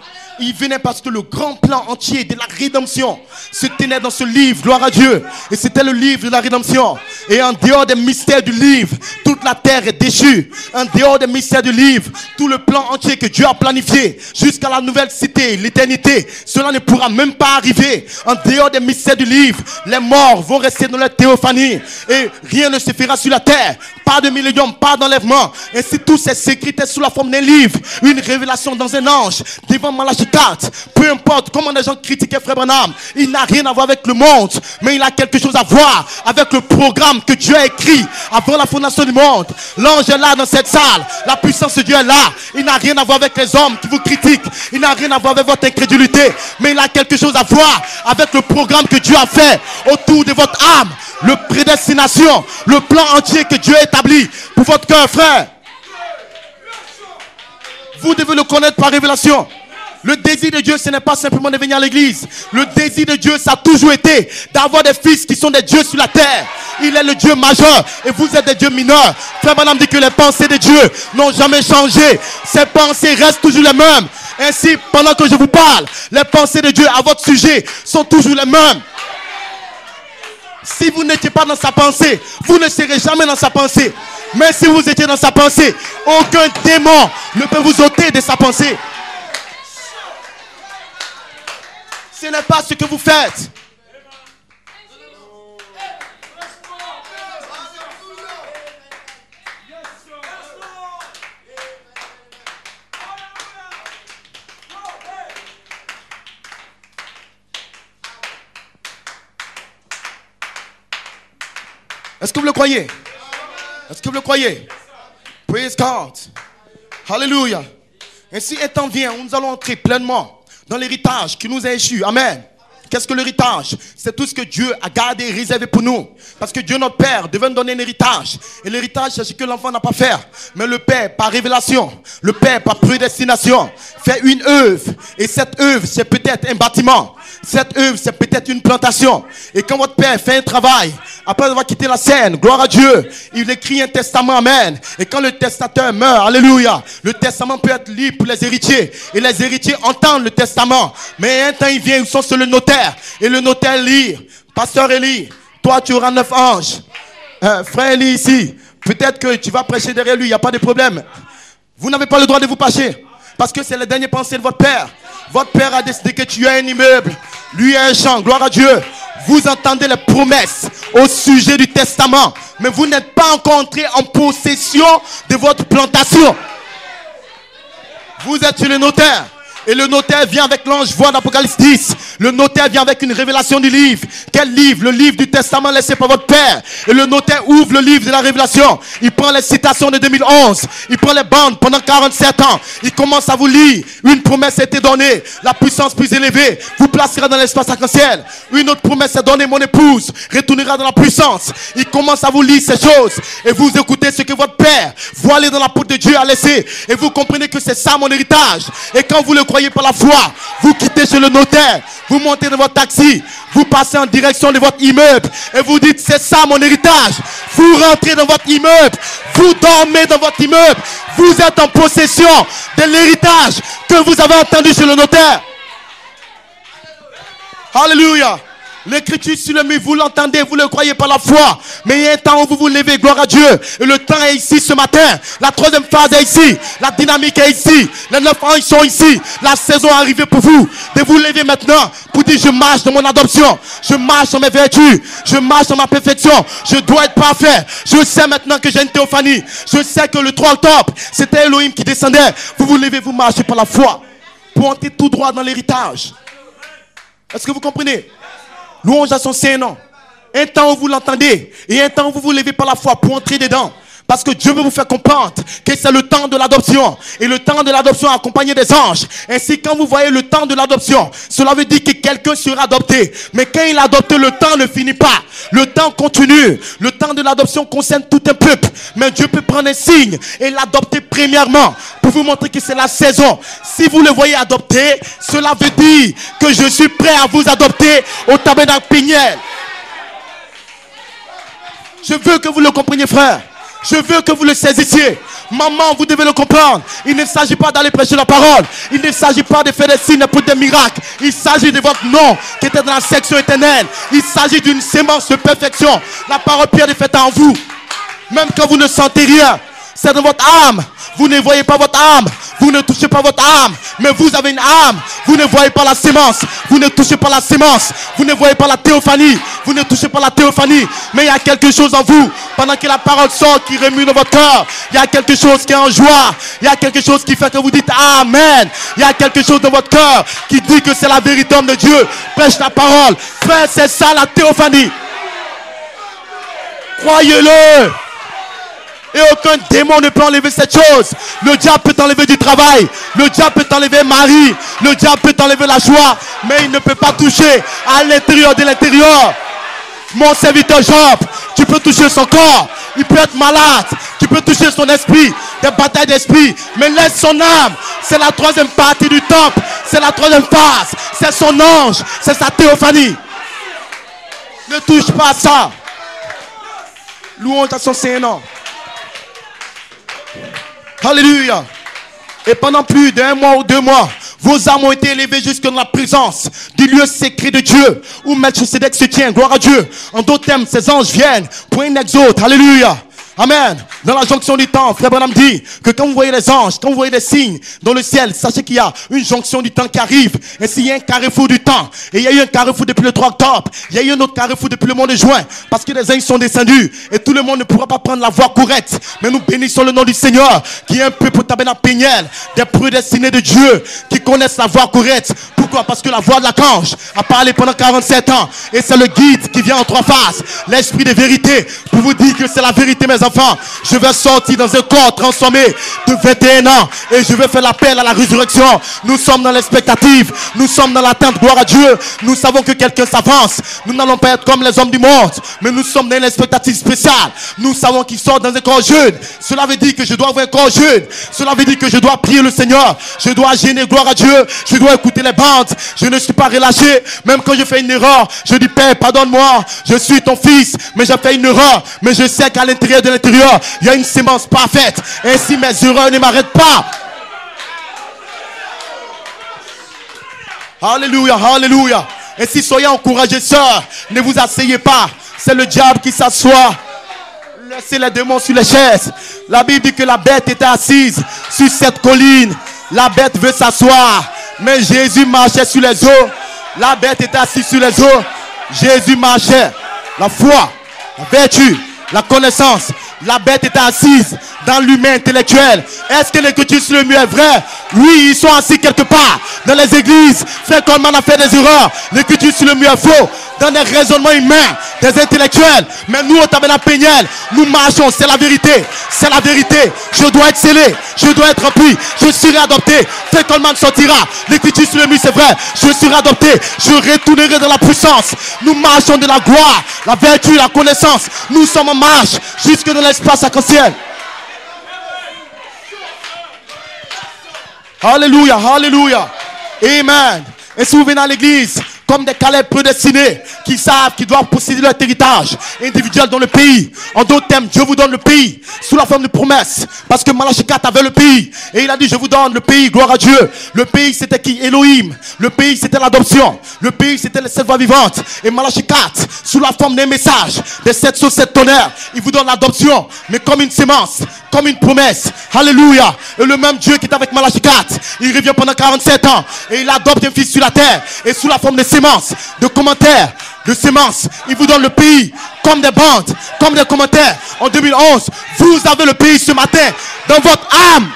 Il venait parce que le grand plan entier de la rédemption se tenait dans ce livre, gloire à Dieu. Et c'était le livre de la rédemption. Et en dehors des mystères du livre, toute la terre est déchue. En dehors des mystères du livre, tout le plan entier que Dieu a planifié jusqu'à la nouvelle cité, l'éternité, cela ne pourra même pas arriver. En dehors des mystères du livre, les morts vont rester dans leur théophanie. Et rien ne se fera sur la terre. Pas de millénium, pas d'enlèvement. Et si tout ces secrets étaient sous la forme d'un livre, une révélation dans un ange, devant Malachie 4, peu importe comment les gens critiquaient Frère Branham, il n'a rien à voir avec le monde, mais il a quelque chose à voir avec le programme que Dieu a écrit avant la fondation du monde. L'ange est là dans cette salle, la puissance de Dieu est là. Il n'a rien à voir avec les hommes qui vous critiquent, il n'a rien à voir avec votre incrédulité, mais il a quelque chose à voir avec le programme que Dieu a fait autour de votre âme, le prédestination, le plan entier que Dieu a établi pour votre cœur, frère. Vous devez le connaître par révélation. Le désir de Dieu, ce n'est pas simplement de venir à l'église. Le désir de Dieu, ça a toujours été d'avoir des fils qui sont des dieux sur la terre. Il est le Dieu majeur et vous êtes des dieux mineurs. Frère Branham dit que les pensées de Dieu n'ont jamais changé. Ces pensées restent toujours les mêmes. Ainsi, pendant que je vous parle, les pensées de Dieu à votre sujet sont toujours les mêmes. Si vous n'étiez pas dans sa pensée, vous ne serez jamais dans sa pensée. Mais si vous étiez dans sa pensée, aucun démon ne peut vous ôter de sa pensée. Ce n'est pas ce que vous faites. Est-ce que vous le croyez? Est-ce que vous le croyez? Praise God. Hallelujah. Ainsi, un temps vient où nous allons entrer pleinement dans l'héritage qui nous a échu. Amen. Qu'est-ce que l'héritage? C'est tout ce que Dieu a gardé et réservé pour nous. Parce que Dieu, notre Père, devait nous donner un héritage. Et l'héritage, c'est ce que l'enfant n'a pas fait. Mais le Père, par révélation, le Père, par prédestination, fait une œuvre. Et cette œuvre, c'est peut-être un bâtiment. Cette œuvre, c'est peut-être une plantation. Et quand votre Père fait un travail, après avoir quitté la scène, gloire à Dieu, il écrit un testament, amen. Et quand le testateur meurt, alléluia, le testament peut être libre pour les héritiers. Et les héritiers entendent le testament. Mais un temps, il vient, ils sont sur le notaire. Et le notaire lit, pasteur Élie, toi tu auras 9 anges. Frère Élie ici, peut-être que tu vas prêcher derrière lui, il n'y a pas de problème. Vous n'avez pas le droit de vous passer. Parce que c'est les dernières pensées de votre père. Votre père a décidé que tu as un immeuble. Lui a un champ, gloire à Dieu. Vous entendez les promesses au sujet du testament. Mais vous n'êtes pas encore entré en possession de votre plantation. Vous êtes sur le notaire. Et le notaire vient avec l'ange voix d'Apocalypse 10. Le notaire vient avec une révélation du livre. Quel livre? Le livre du testament laissé par votre père. Et le notaire ouvre le livre de la révélation. Il prend les citations de 2011. Il prend les bandes pendant 47 ans. Il commence à vous lire. Une promesse a été donnée. La puissance plus élevée vous placera dans l'espace arc-en-ciel. Une autre promesse est donnée. Mon épouse retournera dans la puissance. Il commence à vous lire ces choses. Et vous écoutez ce que votre père, voilé dans la peau de Dieu, a laissé. Et vous comprenez que c'est ça mon héritage. Et quand vous le croyez par la foi, vous quittez chez le notaire, vous montez dans votre taxi, vous passez en direction de votre immeuble et vous dites c'est ça mon héritage. Vous rentrez dans votre immeuble, vous dormez dans votre immeuble, vous êtes en possession de l'héritage que vous avez entendu chez le notaire. Alléluia. L'écriture sur le mur, vous l'entendez, vous le croyez par la foi. Mais il y a un temps où vous vous levez, gloire à Dieu. Et le temps est ici ce matin. La troisième phase est ici. La dynamique est ici. Les 9 ans, ils sont ici. La saison est arrivée pour vous. De vous lever maintenant pour dire je marche dans mon adoption. Je marche dans mes vertus. Je marche dans ma perfection. Je dois être parfait. Je sais maintenant que j'ai une théophanie. Je sais que le 3 octobre, c'était Elohim qui descendait. Vous vous levez, vous marchez par la foi. Pour entrer tout droit dans l'héritage. Est-ce que vous comprenez? Louange à son Saint-Nom. Un temps où vous l'entendez et un temps où vous vous levez par la foi pour entrer dedans. Parce que Dieu veut vous faire comprendre que c'est le temps de l'adoption. Et le temps de l'adoption accompagné des anges. Ainsi, quand vous voyez le temps de l'adoption, cela veut dire que quelqu'un sera adopté. Mais quand il est adopté, le temps ne finit pas. Le temps continue. Le temps de l'adoption concerne tout un peuple. Mais Dieu peut prendre un signe et l'adopter premièrement pour vous montrer que c'est la saison. Si vous le voyez adopté, cela veut dire que je suis prêt à vous adopter au tabernacle Peniel. Je veux que vous le compreniez, frère. Je veux que vous le saisissiez. Maman, vous devez le comprendre. Il ne s'agit pas d'aller prêcher la parole. Il ne s'agit pas de faire des signes pour des miracles. Il s'agit de votre nom qui était dans la section éternelle. Il s'agit d'une sémence de perfection. La parole Pierre est faite en vous. Même quand vous ne sentez rien, c'est dans votre âme. Vous ne voyez pas votre âme. Vous ne touchez pas votre âme. Mais vous avez une âme. Vous ne voyez pas la sémence. Vous ne touchez pas la sémence. Vous ne voyez pas la théophanie. Vous ne touchez pas la théophanie. Mais il y a quelque chose en vous. Pendant que la parole sort qui remue dans votre cœur. Il y a quelque chose qui est en joie. Il y a quelque chose qui fait que vous dites Amen. Il y a quelque chose dans votre cœur qui dit que c'est la vérité de Dieu. Prêche la parole. Frère, c'est ça la théophanie. Croyez-le. Et aucun démon ne peut enlever cette chose. Le diable peut t'enlever du travail. Le diable peut t'enlever Marie. Le diable peut t'enlever la joie. Mais il ne peut pas toucher à l'intérieur de l'intérieur. Mon serviteur Job, tu peux toucher son corps. Il peut être malade. Tu peux toucher son esprit, des batailles d'esprit, mais laisse son âme. C'est la troisième partie du temple, c'est la troisième phase, c'est son ange, c'est sa théophanie. Ne touche pas à ça. Louange à son Seigneur. Alléluia. Et pendant plus d'1 mois ou 2 mois, vos âmes ont été élevées jusque dans la présence du lieu secret de Dieu, où Melchisedec se tient. Gloire à Dieu. En d'autres termes, ces anges viennent pour une exhorte. Alléluia. Amen. Dans la jonction du temps, Frère Branham dit que quand vous voyez les anges, quand vous voyez des signes dans le ciel, sachez qu'il y a une jonction du temps qui arrive. Et s'il y a un carrefour du temps, et il y a eu un carrefour depuis le 3 octobre, il y a eu un autre carrefour depuis le mois de juin, parce que les anges sont descendus, et tout le monde ne pourra pas prendre la voie correcte. Mais nous bénissons le nom du Seigneur, qui est un peuple tabernacle péniel, des prédestinés de Dieu, qui connaissent la voie correcte. Pourquoi? Parce que la voix de l'archange a parlé pendant 47 ans, et c'est le guide qui vient en 3 phases, l'esprit de vérité, pour vous dire que c'est la vérité, mes enfants. Je vais sortir dans un corps transformé de 21 ans et je vais faire l'appel à la résurrection. Nous sommes dans l'expectative, nous sommes dans l'attente, gloire à Dieu. Nous savons que quelqu'un s'avance. Nous n'allons pas être comme les hommes du monde, mais nous sommes dans l'expectative spéciale. Nous savons qu'il sort dans un corps jeune. Cela veut dire que je dois avoir un corps jeune. Cela veut dire que je dois prier le Seigneur. Je dois gêner, gloire à Dieu. Je dois écouter les bandes. Je ne suis pas relâché. Même quand je fais une erreur, je dis Père, pardonne-moi. Je suis ton fils, mais j'ai fait une erreur. Mais je sais qu'à l'intérieur de l'intérieur, il y a une sémence parfaite. Ainsi mes erreurs ne m'arrêtent pas. Alléluia, alléluia. Ainsi soyez encouragés, sœurs. Ne vous asseyez pas. C'est le diable qui s'assoit. Laissez les démons sur les chaises. La Bible dit que la bête était assise sur cette colline. La bête veut s'asseoir, mais Jésus marchait sur les eaux. La bête était assise sur les eaux. Jésus marchait. La foi, la vertu, la connaissance. La bête était assise dans l'humain intellectuel. Est-ce que l'écriture sur le mur est vrai? Oui, ils sont assis quelque part. Dans les églises, Frère Coleman a fait des erreurs. L'écriture sur le mur est faux. Dans des raisonnements humains, des intellectuels. Mais nous, au tabernacle péniel, nous marchons. C'est la vérité. C'est la vérité. Je dois être scellé. Je dois être rempli. Je serai adopté. Frère Coleman sortira. L'écriture sur le mur, c'est vrai. Je serai adopté. Je retournerai dans la puissance. Nous marchons de la gloire, la vertu, la connaissance. Nous sommes en marche jusque dans l'espace arc-en-ciel. Alléluia, alléluia. Amen. Et si vous venez à l'église comme des Caleb prédestinés qui savent qu'ils doivent posséder leur héritage individuel dans le pays. En d'autres termes, Dieu vous donne le pays sous la forme de promesse. Parce que Malachie 4 avait le pays. Et il a dit, je vous donne le pays, gloire à Dieu. Le pays, c'était qui? Elohim. Le pays, c'était l'adoption. Le pays, c'était les 7 voix vivantes. Et Malachie 4, sous la forme d'un message, des 7 sauts, 7 tonnerres, il vous donne l'adoption, mais comme une sémence, comme une promesse. Alléluia. Et le même Dieu qui est avec Malachie 4, il revient pendant 47 ans. Et il adopte un fils sur la terre. Et sous la forme de sémence, de commentaires, de sémences, il vous donne le pays comme des bandes, comme des commentaires. En 2011, vous avez le pays ce matin dans votre âme.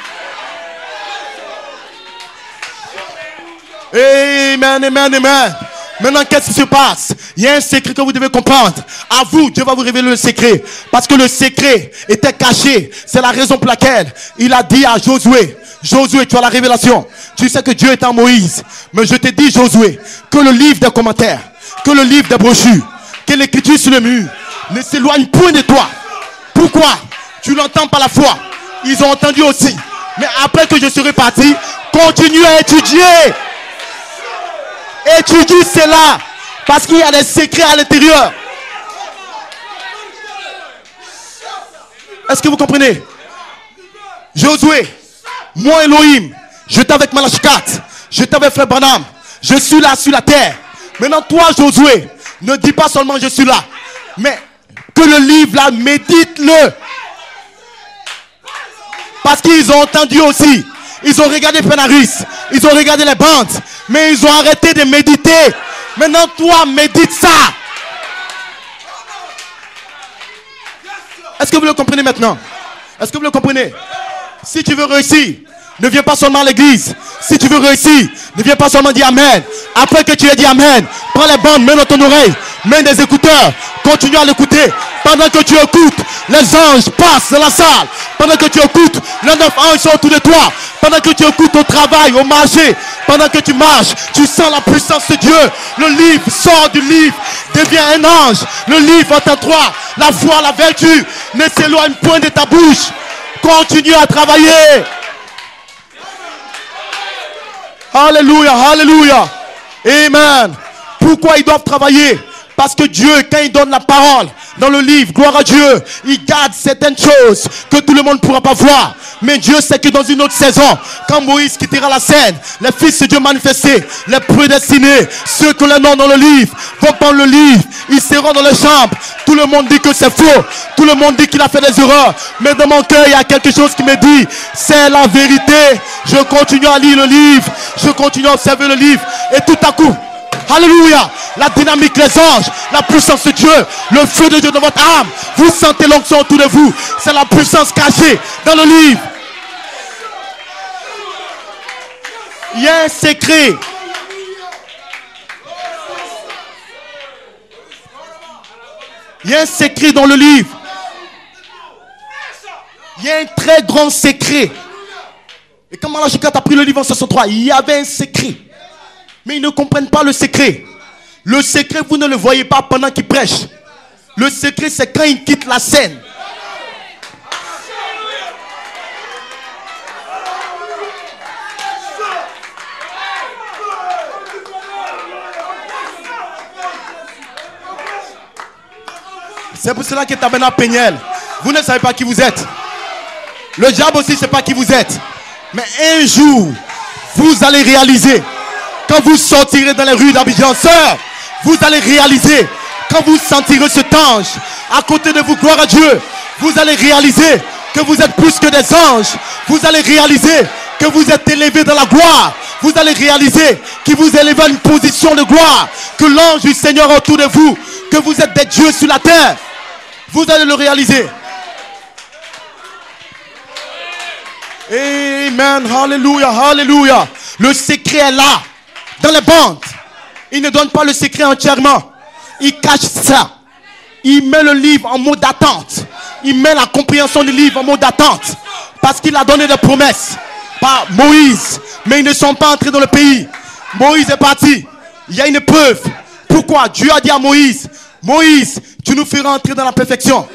Amen, amen, amen. Maintenant, qu'est-ce qui se passe? Il y a un secret que vous devez comprendre. À vous, Dieu va vous révéler le secret. Parce que le secret était caché. C'est la raison pour laquelle il a dit à Josué, Josué, tu as la révélation. Tu sais que Dieu est en Moïse. Mais je te dis, Josué, que le livre des commentaires, que le livre des brochures, que l'écriture sur le mur ne s'éloigne point de toi. Pourquoi? Tu l'entends par la foi. Ils ont entendu aussi. Mais après que je serai parti, continue à étudier. Étudie cela. Parce qu'il y a des secrets à l'intérieur. Est-ce que vous comprenez? Josué, moi Elohim, j'étais avec Malachie 4, j'étais avec Frère Branham, je suis là sur la terre. Maintenant toi Josué, ne dis pas seulement je suis là, mais que le livre là, médite-le. Parce qu'ils ont entendu aussi, ils ont regardé Penaris, ils ont regardé les bandes, mais ils ont arrêté de méditer. Maintenant toi médite ça. Est-ce que vous le comprenez maintenant? Est-ce que vous le comprenez? Si tu veux réussir, ne viens pas seulement à l'église. Si tu veux réussir, ne viens pas seulement dire Amen. Après que tu aies dit Amen, prends les bandes, mets dans ton oreille, mets des écouteurs, continue à l'écouter. Pendant que tu écoutes, les anges passent dans la salle. Pendant que tu écoutes, les 9 anges sont autour de toi. Pendant que tu écoutes au travail, au marché, pendant que tu marches, tu sens la puissance de Dieu. Le livre sort du livre, devient un ange. Le livre entend toi, la foi, la vertu ne s'éloigne point de ta bouche. Continue à travailler. Alléluia, alléluia. Amen. Pourquoi ils doivent travailler? Parce que Dieu, quand il donne la parole dans le livre, gloire à Dieu, il garde certaines choses que tout le monde ne pourra pas voir. Mais Dieu sait que dans une autre saison, quand Moïse quittera la scène, les fils de Dieu manifestés, les prédestinés, ceux qui ont les noms dans le livre, vont prendre le livre, ils seront dans les chambres. Tout le monde dit que c'est faux. Tout le monde dit qu'il a fait des erreurs. Mais dans mon cœur, il y a quelque chose qui me dit, c'est la vérité. Je continue à lire le livre. Je continue à observer le livre. Et tout à coup, alléluia, la dynamique, les anges, la puissance de Dieu, le feu de Dieu dans votre âme. Vous sentez l'onction autour de vous. C'est la puissance cachée dans le livre. Il y a un secret. Il y a un secret dans le livre. Il y a un très grand secret. Et quand Malachikat a pris le livre en 63, il y avait un secret. Mais ils ne comprennent pas le secret. Le secret, vous ne le voyez pas pendant qu'il prêche. Le secret, c'est quand il quitte la scène. C'est pour cela que Tabena Péniel, vous ne savez pas qui vous êtes. Le diable aussi ne sait pas qui vous êtes. Mais un jour, vous allez réaliser. Quand vous sortirez dans les rues d'Abidjan, sœur, vous allez réaliser. Quand vous sentirez cet ange à côté de vous, gloire à Dieu, vous allez réaliser que vous êtes plus que des anges. Vous allez réaliser que vous êtes élevés dans la gloire. Vous allez réaliser qu'il vous élève à une position de gloire. Que l'ange du Seigneur est autour de vous. Que vous êtes des dieux sur la terre. Vous allez le réaliser. Amen. Alléluia. Alléluia. Le secret est là. Dans les bandes. Il ne donne pas le secret entièrement. Il cache ça. Il met le livre en mode d'attente. Il met la compréhension du livre en mode d'attente. Parce qu'il a donné des promesses par Moïse. Mais ils ne sont pas entrés dans le pays. Moïse est parti. Il y a une preuve. Pourquoi? Dieu a dit à Moïse, Moïse, tu nous feras entrer dans la perfection.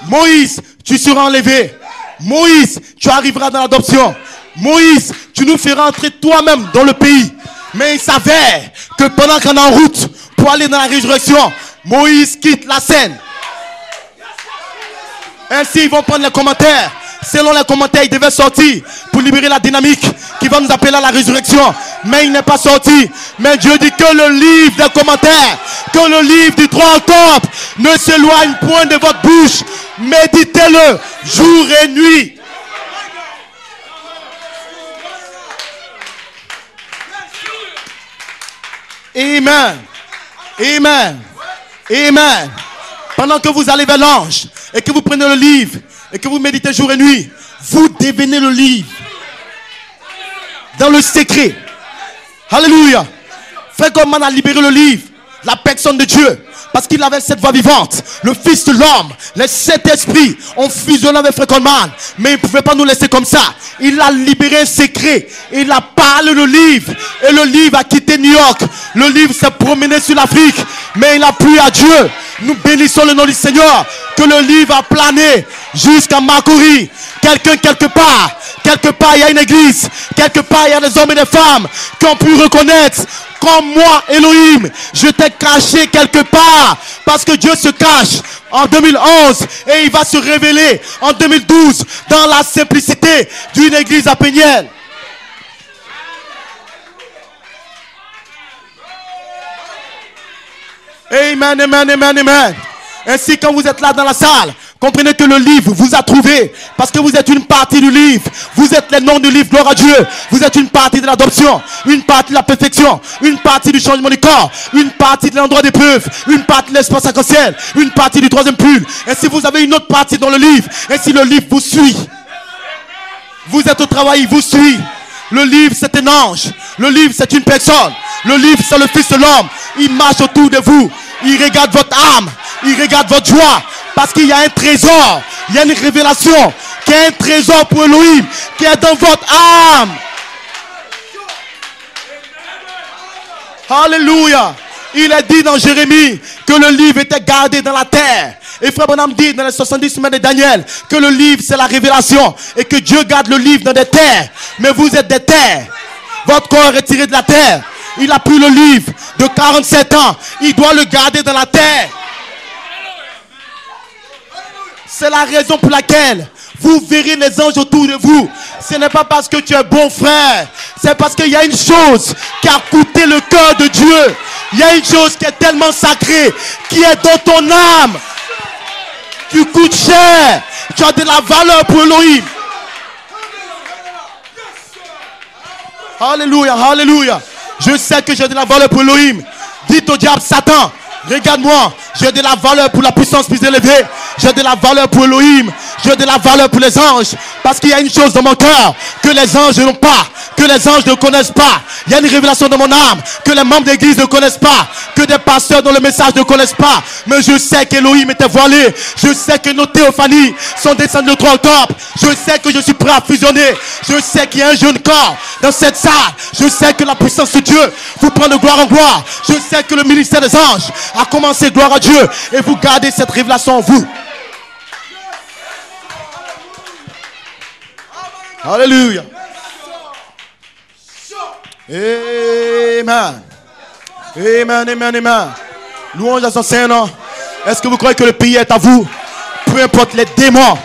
Moïse, tu seras enlevé. Moïse, tu arriveras dans l'adoption. Moïse, tu nous feras entrer toi-même dans le pays. Mais il s'avère que pendant qu'on est en route pour aller dans la résurrection, Moïse quitte la scène. Ainsi, ils vont prendre les commentaires. Selon les commentaires, il devait sortir pour libérer la dynamique qui va nous appeler à la résurrection. Mais il n'est pas sorti. Mais Dieu dit que le livre des commentaires, que le livre du 3 octobre ne s'éloigne point de votre bouche. Méditez-le jour et nuit. Amen. Amen. Amen. Pendant que vous allez vers l'ange et que vous prenez le livre et que vous méditez jour et nuit, vous devenez le livre dans le secret. Alléluia. Frère Goldman a libéré le livre, la personne de Dieu, parce qu'il avait cette voix vivante, le Fils de l'homme. Les 7 esprits ont fusionné avec Frère Goldman, mais il ne pouvait pas nous laisser comme ça. Il a libéré un secret. Il a parlé le livre. Et le livre a quitté New York. Le livre s'est promené sur l'Afrique. Mais il a plu à Dieu. Nous bénissons le nom du Seigneur. Que le livre a plané jusqu'à Makori. Quelque part, il y a une église. Quelque part, il y a des hommes et des femmes qui ont pu reconnaître. Comme moi, Elohim, je t'ai caché quelque part. Parce que Dieu se cache en 2011 et il va se révéler en 2012 dans la simplicité d'une église à Péniel. Amen, amen, amen, amen. Ainsi, quand vous êtes là dans la salle, comprenez que le livre vous a trouvé. Parce que vous êtes une partie du livre. Vous êtes les noms du livre, gloire à Dieu. Vous êtes une partie de l'adoption. Une partie de la perfection. Une partie du changement du corps. Une partie de l'endroit d'épreuve. Une partie de l'espace arc-en-ciel. Une partie du 3e pull. Et si vous avez une autre partie dans le livre, et si le livre vous suit, vous êtes au travail, il vous suit. Le livre, c'est un ange. Le livre, c'est une personne. Le livre, c'est le Fils de l'homme. Il marche autour de vous. Il regarde votre âme. Il regarde votre joie. Parce qu'il y a un trésor. Il y a une révélation. Qui est un trésor pour Elohim. Qui est dans votre âme. Alléluia. Il est dit dans Jérémie que le livre était gardé dans la terre. Et Frère Branham dit dans les 70 semaines de Daniel que le livre c'est la révélation et que Dieu garde le livre dans des terres. Mais vous êtes des terres. Votre corps est tiré de la terre. Il a pris le livre de 47 ans. Il doit le garder dans la terre. C'est la raison pour laquelle vous verrez les anges autour de vous. Ce n'est pas parce que tu es bon frère. C'est parce qu'il y a une chose qui a coûté le cœur de Dieu. Il y a une chose qui est tellement sacrée, qui est dans ton âme. Tu coûtes cher. Tu as de la valeur pour Elohim. Alléluia, alléluia. Je sais que j'ai de la valeur pour Elohim. Dites au diable, Satan, regarde-moi. J'ai de la valeur pour la puissance plus élevée. J'ai de la valeur pour Elohim. J'ai de la valeur pour les anges. Parce qu'il y a une chose dans mon cœur que les anges n'ont pas. Que les anges ne connaissent pas. Il y a une révélation dans mon âme que les membres d'église ne connaissent pas. Que des pasteurs dont le message ne connaissent pas. Mais je sais qu'Elohim était voilé. Je sais que nos théophanies sont descendues de trois temples. Je sais que je suis prêt à fusionner. Je sais qu'il y a un jeune corps dans cette salle. Je sais que la puissance de Dieu vous prend de gloire en gloire. Je sais que le ministère des anges a commencé, gloire à Dieu. Et vous gardez cette révélation en vous. Alléluia. Amen. Amen, amen, amen. Louange à son Saint-Nom. Est-ce que vous croyez que le pays est à vous? Peu importe les démons,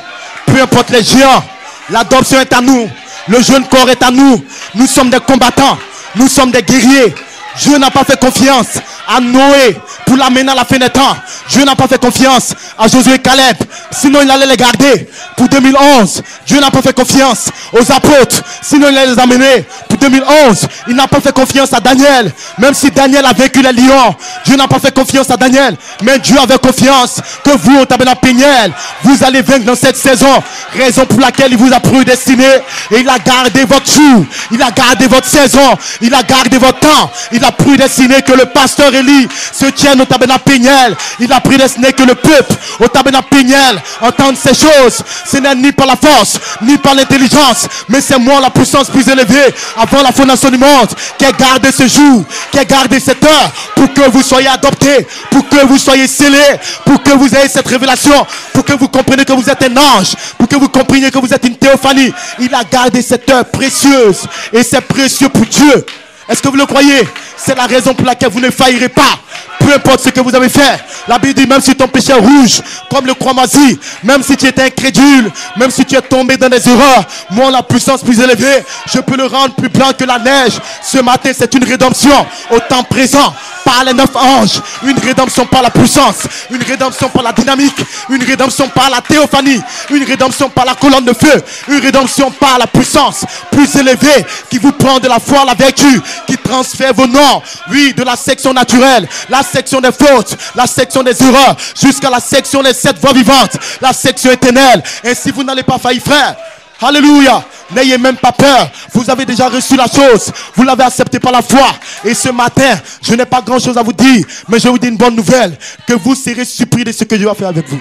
peu importe les géants, l'adoption est à nous. Le jeune corps est à nous. Nous sommes des combattants. Nous sommes des guerriers. Dieu n'a pas fait confiance à Noé pour l'amener à la fin des temps. Dieu n'a pas fait confiance à Josué et Caleb. Sinon il allait les garder pour 2011. Dieu n'a pas fait confiance aux apôtres. Sinon il allait les amener pour 2011. Il n'a pas fait confiance à Daniel. Même si Daniel a vaincu les lions. Dieu n'a pas fait confiance à Daniel. Mais Dieu avait confiance que vous, au Tabernacle Péniel, vous allez vaincre dans cette saison. Raison pour laquelle il vous a prédestiné. Et il a gardé votre jour. Il a gardé votre saison. Il a gardé votre temps. Il a prédestiné que le pasteur Élie se tienne au Tabernacle Péniel. Il a prédestiné que le peuple au Tabernacle Péniel entende ces choses. Ce n'est ni par la force, ni par l'intelligence, mais c'est moi la puissance plus élevée avant la fondation du monde qui a gardé ce jour, qui a gardé cette heure pour que vous soyez adoptés, pour que vous soyez scellés, pour que vous ayez cette révélation, pour que vous compreniez que vous êtes un ange, pour que vous compreniez que vous êtes une théophanie. Il a gardé cette heure précieuse et c'est précieux pour Dieu. Est-ce que vous le croyez? C'est la raison pour laquelle vous ne faillirez pas. Peu importe ce que vous avez fait. La Bible dit même si ton péché est rouge comme le cramoisi, même si tu étais incrédule, même si tu es tombé dans des erreurs, moi la puissance plus élevée, je peux le rendre plus blanc que la neige. Ce matin c'est une rédemption au temps présent par les 9 anges, une rédemption par la puissance, une rédemption par la dynamique, une rédemption par la théophanie, une rédemption par la colonne de feu, une rédemption par la puissance plus élevée qui vous prend de la foi à la vertu, qui transfère vos noms, oui, de la section naturelle, la section des fautes, la section des erreurs, jusqu'à la section des 7 voies vivantes, la section éternelle. Et si vous n'allez pas faillir, frère, alléluia, n'ayez même pas peur. Vous avez déjà reçu la chose. Vous l'avez accepté par la foi. Et ce matin, je n'ai pas grand chose à vous dire, mais je vous dis une bonne nouvelle, que vous serez surpris de ce que Dieu va faire avec vous.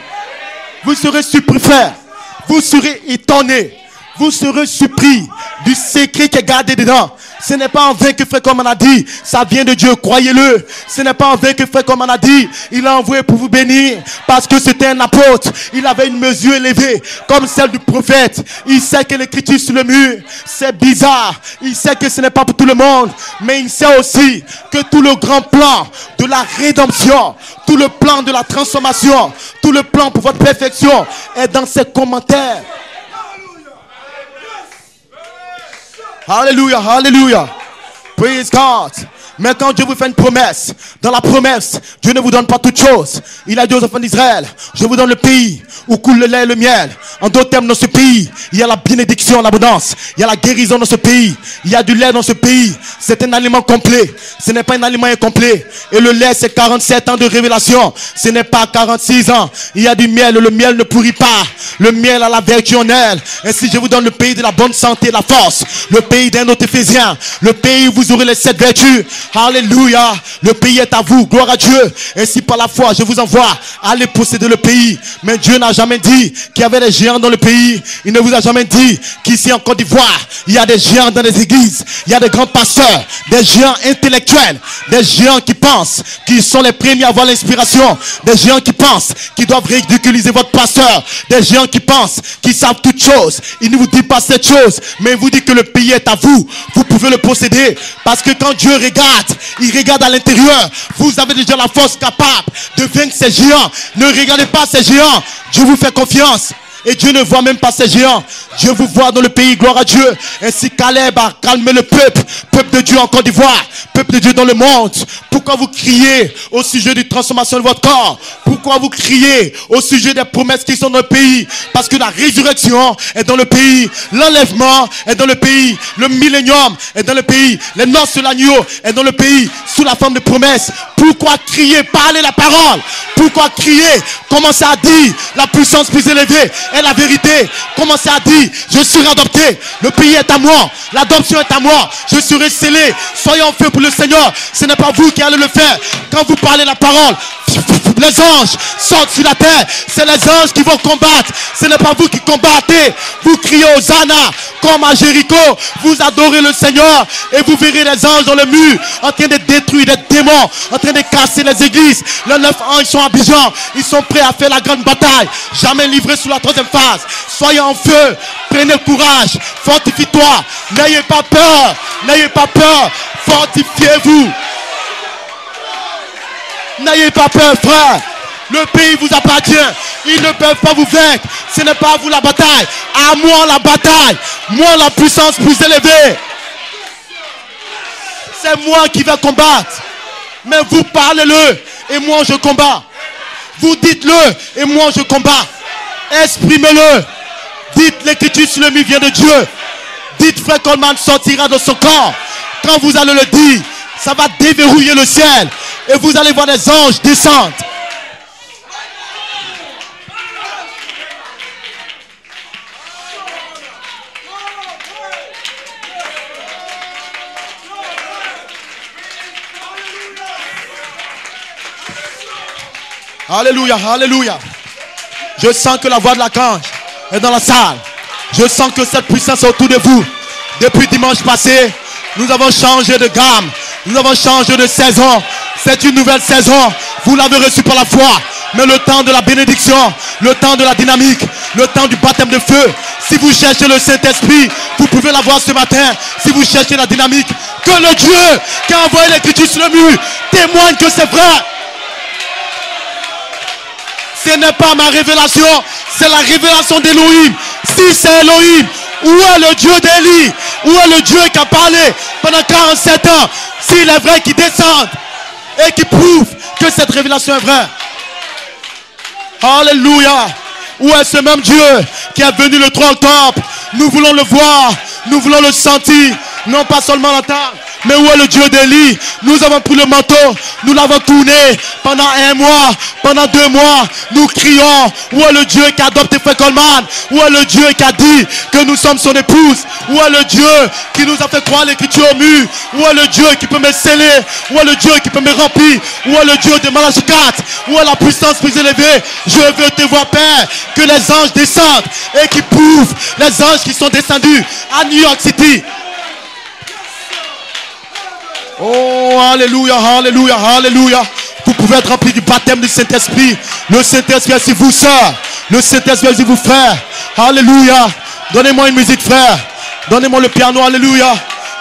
Vous serez surpris, frère. Vous serez étonné. Vous serez surpris du secret qui est gardé dedans. Ce n'est pas en vain que frère comme on a dit, ça vient de Dieu, croyez-le. Ce n'est pas en vain que frère comme on a dit, il a envoyé pour vous bénir, parce que c'était un apôtre. Il avait une mesure élevée, comme celle du prophète. Il sait que l'écriture sur le mur, c'est bizarre. Il sait que ce n'est pas pour tout le monde, mais il sait aussi que tout le grand plan de la rédemption, tout le plan de la transformation, tout le plan pour votre perfection est dans ses commentaires. Alléluia, alléluia. Praise God. Mais quand Dieu vous fait une promesse, dans la promesse, Dieu ne vous donne pas toutes choses. Il a dit aux enfants d'Israël, je vous donne le pays où coule le lait et le miel. En d'autres termes, dans ce pays, il y a la bénédiction, l'abondance. Il y a la guérison dans ce pays. Il y a du lait dans ce pays. C'est un aliment complet. Ce n'est pas un aliment incomplet. Et le lait, c'est 47 ans de révélation. Ce n'est pas 46 ans. Il y a du miel. Le miel ne pourrit pas. Le miel a la vertu en elle. Et si je vous donne le pays de la bonne santé, la force, le pays d'un autre Éphésien, le pays où vous aurez les 7 vertus, alléluia, le pays est à vous, gloire à Dieu. Et si par la foi je vous envoie, allez posséder le pays. Mais Dieu n'a a jamais dit qu'il y avait des géants dans le pays. Il ne vous a jamais dit qu'ici en Côte d'Ivoire, il y a des géants dans les églises. Il y a des grands pasteurs, des géants intellectuels, des géants qui pensent qu'ils sont les premiers à avoir l'inspiration, des géants qui pensent qu'ils doivent ridiculiser votre pasteur, des géants qui pensent qu'ils savent toutes choses. Il ne vous dit pas cette chose, mais il vous dit que le pays est à vous. Vous pouvez le posséder, parce que quand Dieu regarde, il regarde à l'intérieur. Vous avez déjà la force capable de vaincre ces géants. Ne regardez pas ces géants. Dieu vous fait confiance. Et Dieu ne voit même pas ces géants. Dieu vous voit dans le pays, gloire à Dieu. Ainsi Caleb a calmé le peuple. Peuple de Dieu en Côte d'Ivoire. Peuple de Dieu dans le monde. Pourquoi vous criez au sujet de transformation de votre corps? Pourquoi vous criez au sujet des promesses qui sont dans le pays? Parce que la résurrection est dans le pays. L'enlèvement est dans le pays. Le millénium est dans le pays. Les noces de l'agneau est dans le pays. Sous la forme de promesses. Pourquoi crier? Parlez la parole. Pourquoi crier? Commencez à dire la puissance plus élevée est la vérité. Commencez à dire je serai adopté. Le pays est à moi. L'adoption est à moi. Je serai scellé. Soyons en feu pour le Seigneur. Ce n'est pas vous qui allez le faire. Quand vous parlez la parole, les anges sortent sur la terre. C'est les anges qui vont combattre. Ce n'est pas vous qui combattez. Vous criez Hosanna comme à Jéricho. Vous adorez le Seigneur et vous verrez les anges dans le mur en train de détruire les démons, en train de casser les églises. Les 9 anges sont à Abidjan. Ils sont prêts à faire la grande bataille. Jamais livrés sous la troisième phase. Soyez en feu. Prenez courage. Fortifie-toi. N'ayez pas peur. N'ayez pas peur. Fortifiez-vous. N'ayez pas peur, frère. Le pays vous appartient. Ils ne peuvent pas vous vaincre. Ce n'est pas à vous la bataille. À moi la bataille. Moi la puissance plus élevée. C'est moi qui vais combattre. Mais vous parlez-le et moi je combats. Vous dites-le et moi je combats. Exprimez-le. Dites l'écriture sur le mur vient de Dieu. Dites frère Coleman sortira de son corps. Quand vous allez le dire, ça va déverrouiller le ciel. Et vous allez voir les anges descendre. Alléluia, alléluia. Je sens que la voix de l'archange est dans la salle. Je sens que cette puissance est autour de vous. Depuis dimanche passé, nous avons changé de gamme. Nous avons changé de saison. C'est une nouvelle saison. Vous l'avez reçu par la foi. Mais le temps de la bénédiction, le temps de la dynamique, le temps du baptême de feu. Si vous cherchez le Saint-Esprit, vous pouvez l'avoir ce matin. Si vous cherchez la dynamique, que le Dieu qui a envoyé l'écriture sur le mur témoigne que c'est vrai. Ce n'est pas ma révélation, c'est la révélation d'Élohim. Si c'est Elohim, où est le Dieu d'Élie? Où est le Dieu qui a parlé pendant 47 ans? S'il est vrai qu'il descende et qui prouve que cette révélation est vraie. Alléluia. Où est ce même Dieu qui est venu le 3 octobre? Nous voulons le voir, nous voulons le sentir, non pas seulement l'entendre. Mais où est le Dieu d'Élie? Nous avons pris le manteau, nous l'avons tourné pendant 1 mois, pendant 2 mois. Nous crions, où est le Dieu qui a adopté Frère Coleman? Où est le Dieu qui a dit que nous sommes son épouse? Où est le Dieu qui nous a fait croire l'écriture au mur? Où est le Dieu qui peut me sceller? Où est le Dieu qui peut me remplir? Où est le Dieu de Malachie 4? Où est la puissance plus élevée? Je veux te voir, Père, que les anges descendent et qui prouvent les anges qui sont descendus à New York City. Oh, alléluia, alléluia, alléluia. Vous pouvez être rempli du baptême du Saint-Esprit. Le Saint-Esprit est sur vous, sœurs. Le Saint-Esprit est sur vous, frères. Alléluia. Donnez-moi une musique, frère. Donnez-moi le piano, alléluia.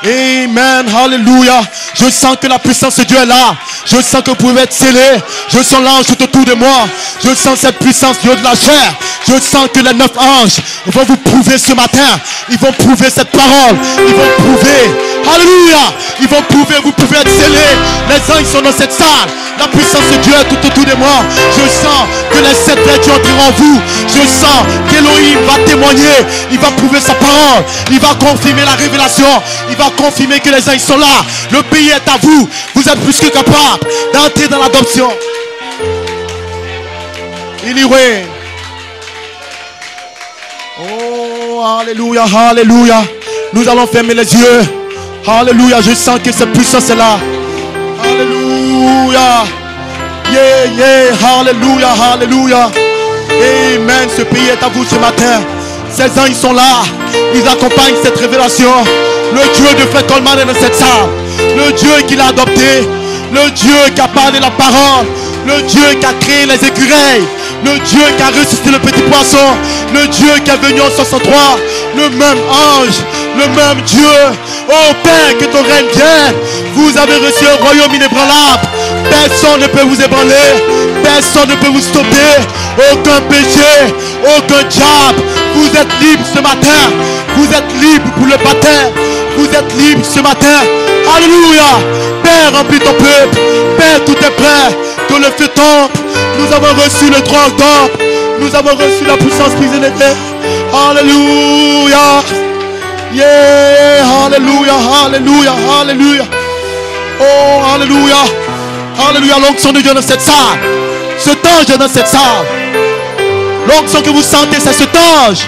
Amen, alléluia. Je sens que la puissance de Dieu est là. Je sens que vous pouvez être scellés. Je sens l'ange tout autour de moi. Je sens cette puissance du haut de la chair. Je sens que les 9 anges vont vous prouver ce matin. Ils vont prouver cette parole. Ils vont prouver. Alléluia. Ils vont prouver. Vous pouvez être scellés. Les anges sont dans cette salle. La puissance de Dieu est tout autour de moi. Je sens que les 7 vertus entreront en vous. Je sens qu'Élohim va témoigner. Il va prouver sa parole. Il va confirmer la révélation. Il va confirmer que les anges sont là. Le pays est à vous. Vous êtes plus que capable d'entrer dans l'adoption. Il y règne. Oh, alléluia, alléluia. Nous allons fermer les yeux. Alléluia, je sens que cette puissance est là. Alléluia. Yeah, yeah, alléluia, alléluia. Amen. Ce pays est à vous ce matin. Ces ans, ils sont là. Ils accompagnent cette révélation. Le Dieu de Fred Coleman est dans cette salle. Le Dieu qui l'a adopté. Le Dieu qui a parlé la parole. Le Dieu qui a créé les écureuils. Le Dieu qui a ressuscité le petit poisson. Le Dieu qui est venu en 63. Le même ange. Le même Dieu. Oh Père, que ton règne vienne. Vous avez reçu un royaume inébranlable. Personne ne peut vous ébranler. Personne ne peut vous stopper. Aucun péché. Aucun diable. Vous êtes libre ce matin. Vous êtes libre pour le baptême. Vous êtes libre ce matin. Alléluia. Père, remplis ton peuple. Père, tout est prêt. Que le feu tombe. Nous avons reçu le droit au temple. Nous avons reçu la puissance prisonnière. Alléluia. Yeah. Alléluia. Alléluia. Alléluia. Oh, alléluia. Alléluia. L'onction de Dieu dans cette salle. Cet ange est dans cette salle. L'onction que vous sentez, c'est cet ange.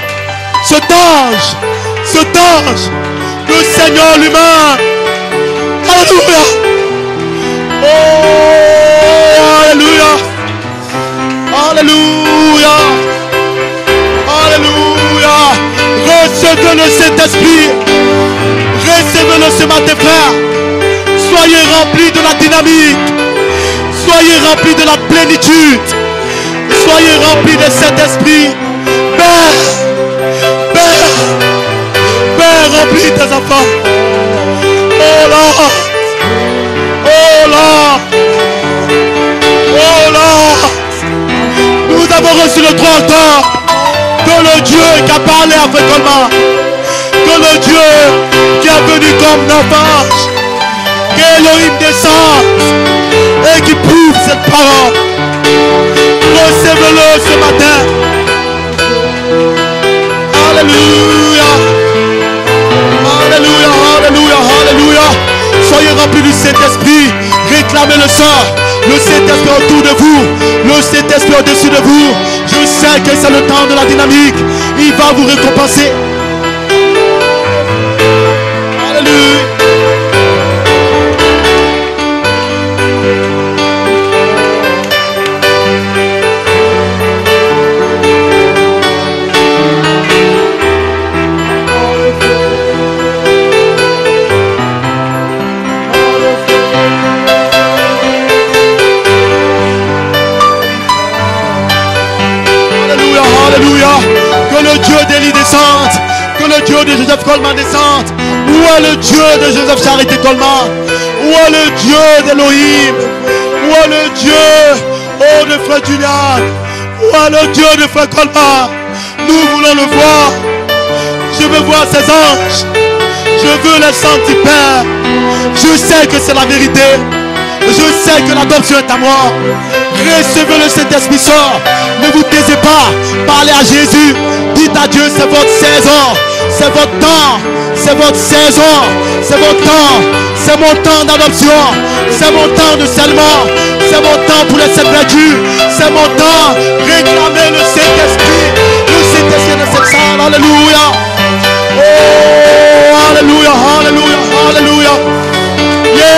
Cet ange. Cet ange. Le Seigneur lui-même. Alléluia. Oh, alléluia. Alléluia. Alléluia. Recevez le Saint-Esprit. Recevez-le ce matin, frère. Soyez remplis de la dynamique. Soyez remplis de la plénitude. Soyez remplis de cet esprit. Père, Père, Père, remplis tes enfants. Oh Lord, oh Lord, oh Lord. Nous avons reçu le droit encore que le Dieu qui a parlé à Fred Coleman, que le Dieu qui est venu comme enfant, qu'Élohim descend et qui prouve cette parole. Recevez-le ce matin. Alléluia. Alléluia. Alléluia. Alléluia. Soyez remplis du Saint-Esprit. Réclamez le sang. Le Saint-Esprit autour de vous. Le Saint-Esprit au-dessus de vous. Je sais que c'est le temps de la dynamique. Il va vous récompenser. Alléluia. Alléluia. Que le Dieu d'Élie descende. Que le Dieu de Joseph Coleman descende. Où est le Dieu de Joseph Charité Coleman? Où est le Dieu d'Élohim? Où est le Dieu, oh, de Frère Julian? Où est le Dieu de Frère Coleman? Nous voulons le voir. Je veux voir ces anges. Je veux les sentir, Père. Je sais que c'est la vérité. Je sais que l'adoption est à moi. Recevez le Saint-Esprit sort. Ne vous taisez pas. Parlez à Jésus. Dites à Dieu, c'est votre saison. C'est votre temps. C'est votre saison. C'est votre temps. C'est mon temps d'adoption. C'est mon temps de scellement. C'est mon temps pour les sept vertus. C'est mon temps. Réclamez le Saint-Esprit. Le Saint-Esprit de cette salle. Alléluia. Oh, alléluia. Alléluia. Alléluia. Yeah.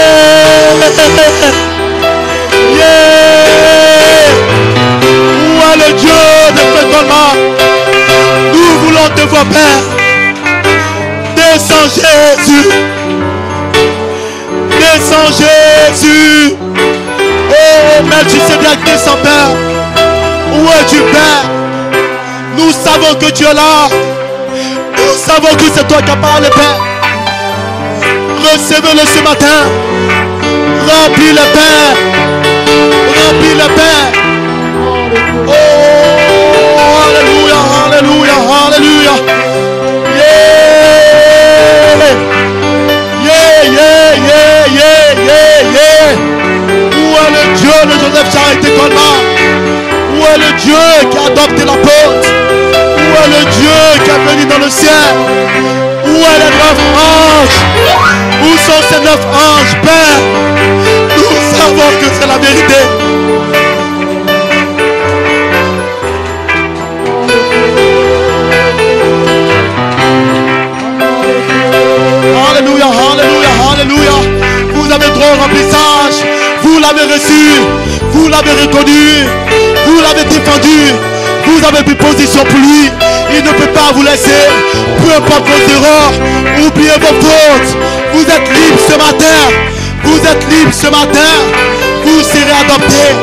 Yeah. Où est le Dieu de Fred Coleman? Nous voulons te voir, Père. Descends Jésus. Descends Jésus. Oh, Melchisedec, descends, Père. Où es-tu, Père? Nous savons que tu es là. Nous savons que c'est toi qui as parlé, Père. Recevez-le ce matin. Remplis le Père. Remplis le Père. Oh, alléluia, alléluia, alléluia. Yeah. Yeah, yeah, yeah, yeah, yeah, yeah. Où est le Dieu de Joseph Charité Coleman? Où est le Dieu qui a adopté l'apôtre? Où est le Dieu qui est venu dans le ciel? Où est les 9 anges? Où sont ces 9 anges, Père? Nous savons que c'est la vérité. Alléluia, alléluia, alléluia. Vous avez droit au remplissage. Vous l'avez reçu. Vous l'avez reconnu. Vous l'avez défendu. Vous Il ne peut pas vous laisser. Peu importe vos erreurs, oubliez vos fautes. Vous êtes libre ce matin. Vous êtes libre ce matin. Vous serez adoptés.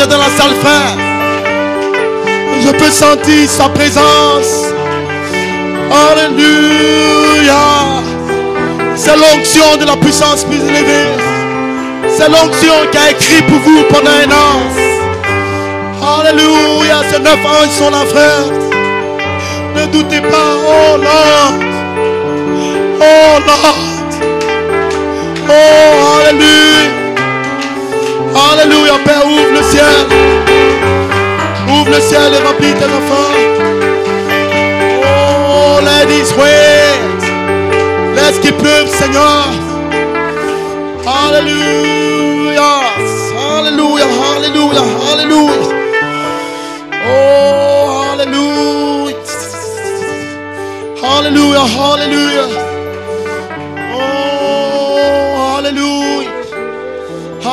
Dans la salle, frère, je peux sentir sa présence. Alléluia. C'est l'onction de la puissance plus élevée. C'est l'onction qui a écrit pour vous pendant un an. Alléluia. Ces 9 anges sont là, frère. Ne doutez pas. Oh Lord. Oh Lord. Oh Alléluia. Alléluia, Père, ouvre le ciel. Ouvre le ciel et remplis tes enfants. Oh, let it rain. Laisse qu'il pleuve, Seigneur. Alléluia. Alléluia, alléluia, alléluia. Oh, alléluia. Alléluia, alléluia. Oh, alléluia.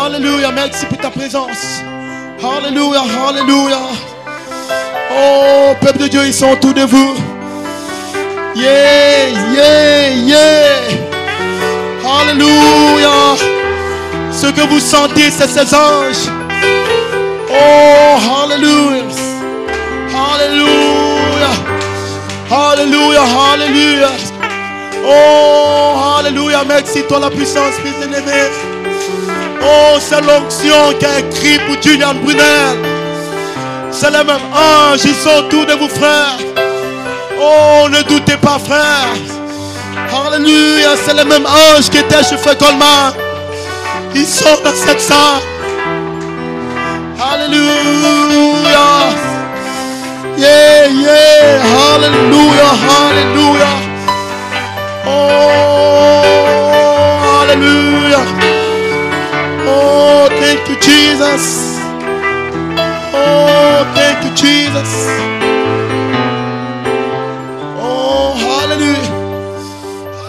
Alléluia, merci pour ta présence. Alléluia, alléluia. Oh, peuple de Dieu, ils sont autour de vous. Yeah, yeah, yeah. Alléluia. Ce que vous sentez, c'est ces anges. Oh, alléluia. Alléluia. Alléluia, alléluia. Oh, alléluia, merci toi la puissance, bien-aimé. Oh, c'est l'onction qui a écrit pour Julian Brunel. C'est les mêmes anges, ils sont autour de vous, frères. Oh, ne doutez pas, frère. Alléluia, c'est les mêmes anges qui étaient chez Frère Coleman. Ils sont dans cette salle. Alléluia. Yeah, yeah. Hallelujah, hallelujah. Oh, hallelujah. Oh, thank you, Jesus. Oh, thank you, Jesus. Oh, hallelujah.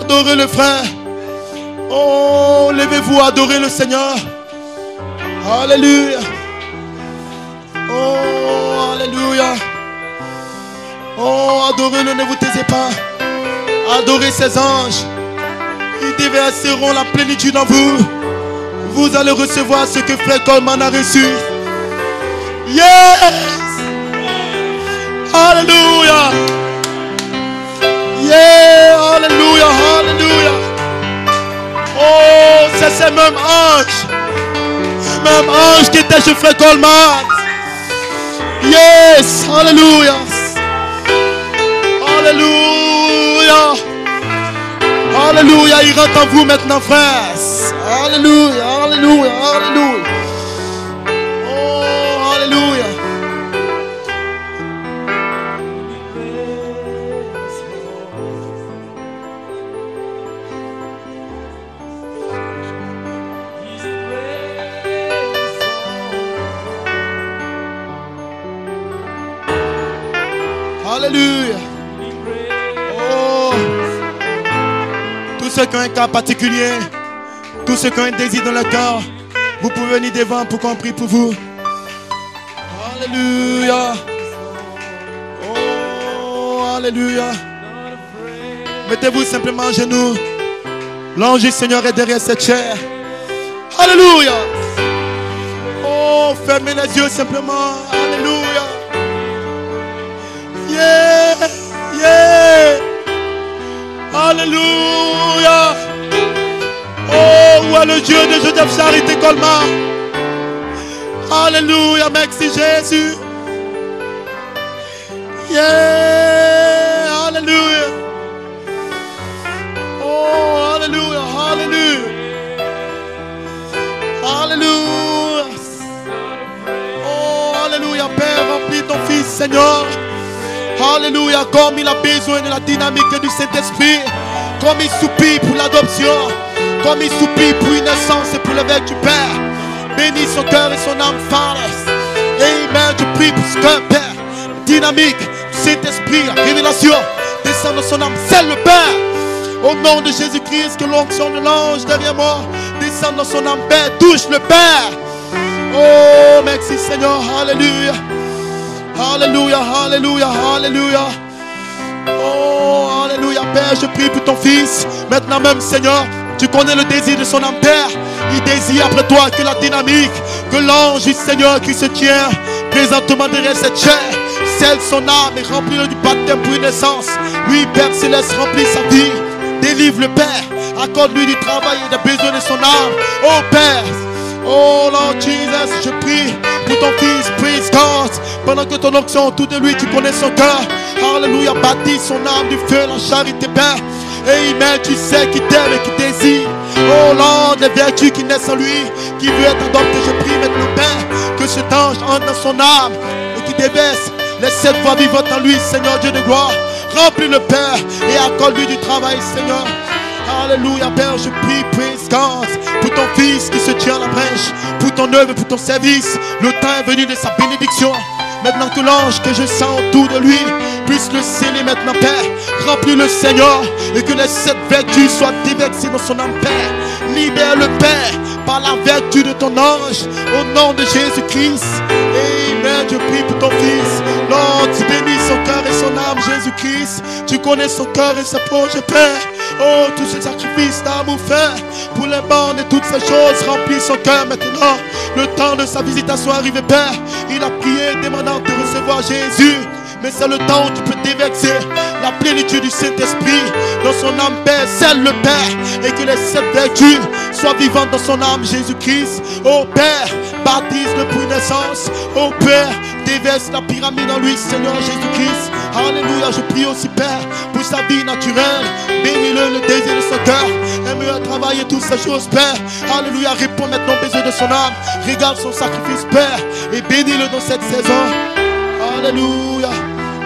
Adorez le frère. Oh, levez-vous, adorez le Seigneur. Alléluia. Oh, alléluia. Oh, adorez-le, ne vous taisez pas. Adorez ces anges. Ils déverseront la plénitude en vous. Vous allez recevoir ce que Frère Coleman a reçu. Yes. Alléluia. Yeah, alléluia, alléluia. Oh, c'est ces mêmes anges. Même ange qui était chez Frère Coleman. Yes, alléluia. Alléluia. Alléluia, il rentre en vous maintenant, frères. Alléluia, alléluia, alléluia. Oh, alléluia. Alléluia. Oh. Tous ceux qui ont un cas particulier, tous ceux qui ont un désir dans leur cœur, vous pouvez venir devant pour qu'on prie pour vous. Alléluia. Oh, alléluia. Mettez-vous simplement à genoux. L'ange du Seigneur est derrière cette chair. Alléluia. Oh, fermez les yeux simplement. Alléluia. Yeah, yeah. Alléluia. Oh, où est le Dieu de Joseph Charité Coleman? Alléluia, merci Jésus. Yeah, alléluia. Oh, alléluia, alléluia. Alléluia. Oh, alléluia, Père, remplis ton Fils, Seigneur. Alléluia, comme il a besoin de la dynamique du Saint-Esprit, comme il soupire pour l'adoption, comme il soupire pour une naissance et pour l'évêque du Père. Bénis son cœur et son âme, Father. Amen, je prie pour ce cœur, Père. Dynamique, Saint-Esprit, révélation, descend dans son âme, c'est le Père. Au nom de Jésus-Christ, que l'onction de l'ange derrière moi descend dans son âme, Père, touche le Père. Oh, merci Seigneur, alléluia. Alléluia, alléluia, alléluia. Oh, alléluia, Père, je prie pour ton Fils. Maintenant même, Seigneur, tu connais le désir de son âme, Père. Il désire après toi que la dynamique, que l'ange du Seigneur qui se tient présentement derrière cette chair, scelle son âme et remplit-le du baptême pour une naissance. Oui, Père Céleste, remplis sa vie. Délivre le Père. Accorde-lui du travail et des besoins de son âme. Oh, Père. Oh, Lord Jesus, je prie pour ton Fils, praise God. Pendant que ton onction autour de lui, tu connais son cœur. Alléluia, bâtis son âme du feu, la charité, Père. Amen, tu sais qu'il t'aime et qu'il désire. Oh Lord, les vertus qui naissent en lui, qui veut être adopté, je prie maintenant, Père, que cet ange entre dans son âme et qu'il déverse les 7 voix vivantes en lui, Seigneur Dieu de gloire. Remplis le Père et accorde-lui du travail, Seigneur. Alléluia, Père, je prie, praise God, pour ton Fils qui se tient à la brèche, pour ton œuvre et pour ton service. Le temps est venu de sa bénédiction. Maintenant que l'ange que je sens autour de lui puisse le sceller maintenant, Père. Remplis le Seigneur et que les 7 vertus soient déversées dans son âme, Père. Libère le Père par la vertu de ton ange au nom de Jésus-Christ. Amen, je prie pour ton Fils. Lord, tu bénis son cœur et son âme, Jésus-Christ. Tu connais son cœur et ses projets, Père. Oh, tous ces sacrifices d'amour fait pour les bornes et toutes ces choses, remplis son cœur maintenant. Le temps de sa visitation est arrivé, Père. Il a prié demandant de recevoir Jésus. mais c'est le temps où tu peux déverser la plénitude du Saint-Esprit dans son âme, Père. Scelle le Père, et que les 7 vertus soient vivantes dans son âme, Jésus-Christ. Oh Père, baptise-le pour une naissance. Oh Père, déverse la pyramide en lui, Seigneur Jésus-Christ. Alléluia, je prie aussi, Père, pour sa vie naturelle. Bénis-le, le désir de son cœur. Aime-le travailler toutes ces choses, Père. Alléluia, réponds maintenant aux besoins de son âme. Regarde son sacrifice, Père, et bénis-le dans cette saison. Alléluia.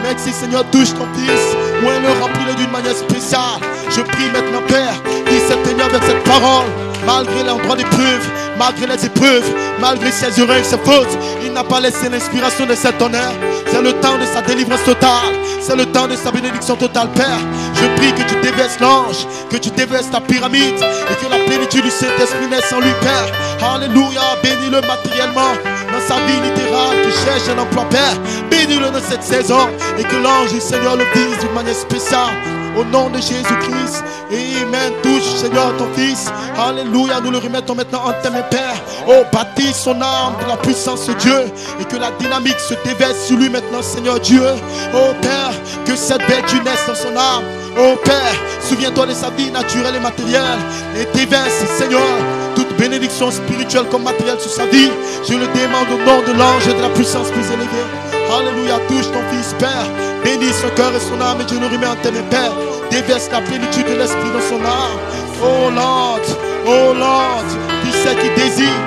Merci, Seigneur, touche ton fils. Moi, le remplis-le d'une manière spéciale. Je prie maintenant, Père, qu'il s'éteigne avec cette parole. Malgré l'endroit d'épreuve, malgré les épreuves, malgré ses erreurs et ses fautes, il n'a pas laissé l'inspiration de cet honneur. C'est le temps de sa délivrance totale. C'est le temps de sa bénédiction totale, Père. Je prie que tu déverses l'ange, que tu déverses ta pyramide et que la plénitude du Saint-Esprit naisse en lui, Père. Alléluia, bénis-le matériellement dans sa vie littérale qui cherche un emploi, Père. Bénis-le dans cette saison et que l'ange du Seigneur le vise d'une manière spéciale. Au nom de Jésus-Christ, Amen. Touche, Seigneur, ton fils. Alléluia, nous le remettons maintenant en tes mains, Père. Oh, bâtis son âme de la puissance de Dieu et que la dynamique se déverse sur lui maintenant, Seigneur Dieu. Oh, Père, que cette vertu naisse dans son âme. Oh, Père, souviens-toi de sa vie naturelle et matérielle et déverse, Seigneur, toute bénédiction spirituelle comme matérielle sur sa vie. Je le demande au nom de l'ange et de la puissance plus élevée. Alléluia, touche ton fils, Père. Bénis son cœur et son âme et je le remets en tes mains, Père. Déverse la plénitude de l'esprit dans son âme. Oh Lord, tu sais qui désire,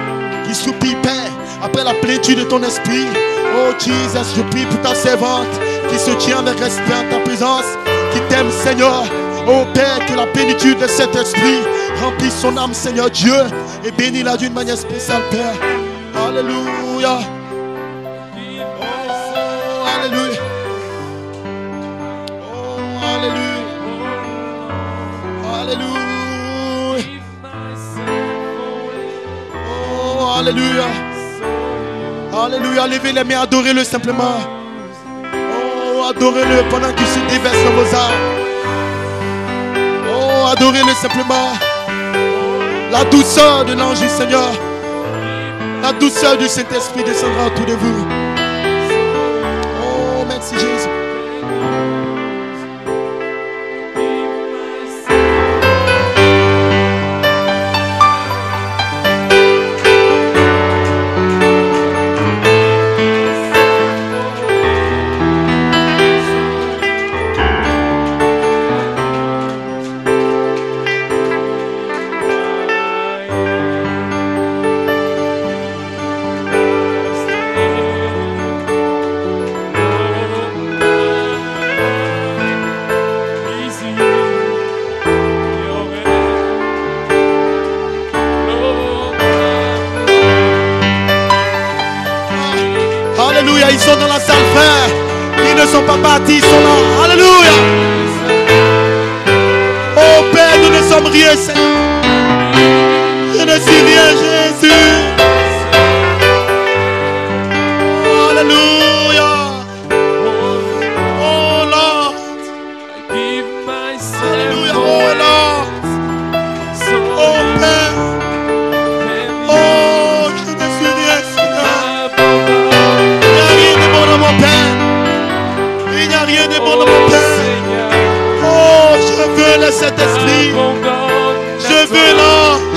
qui soupire, Père, après la plénitude de ton esprit. Oh Jesus, je prie pour ta servante qui se tient avec respect en ta présence, qui t'aime, Seigneur. Oh Père, que la plénitude de cet esprit remplisse son âme, Seigneur Dieu, et bénis-la d'une manière spéciale, Père. Alléluia. Oh, Alléluia. Oh, Alléluia. Alléluia. Oh, Alléluia. Alléluia. Levez les mains, adorez-le simplement. Oh, adorez-le pendant qu'il se déverse dans vos âmes. Oh, adorez-le simplement. La douceur de l'ange du Seigneur, la douceur du Saint-Esprit descendra autour de vous. Oh, merci Jésus. Alléluia, ils sont dans la salle, frère. Ils ne sont pas partis, ils sont là. Alléluia. Oh Père, nous ne sommes rien, Seigneur. Je ne suis rien, Jésus. Oh, alléluia. Oh Lord. Alléluia, oh Lord. Oh Père. Oh, je ne suis rien, Seigneur. Il n'y a rien de bon dans mon Père. Oh, je veux le Saint-Esprit. Je veux l'ange.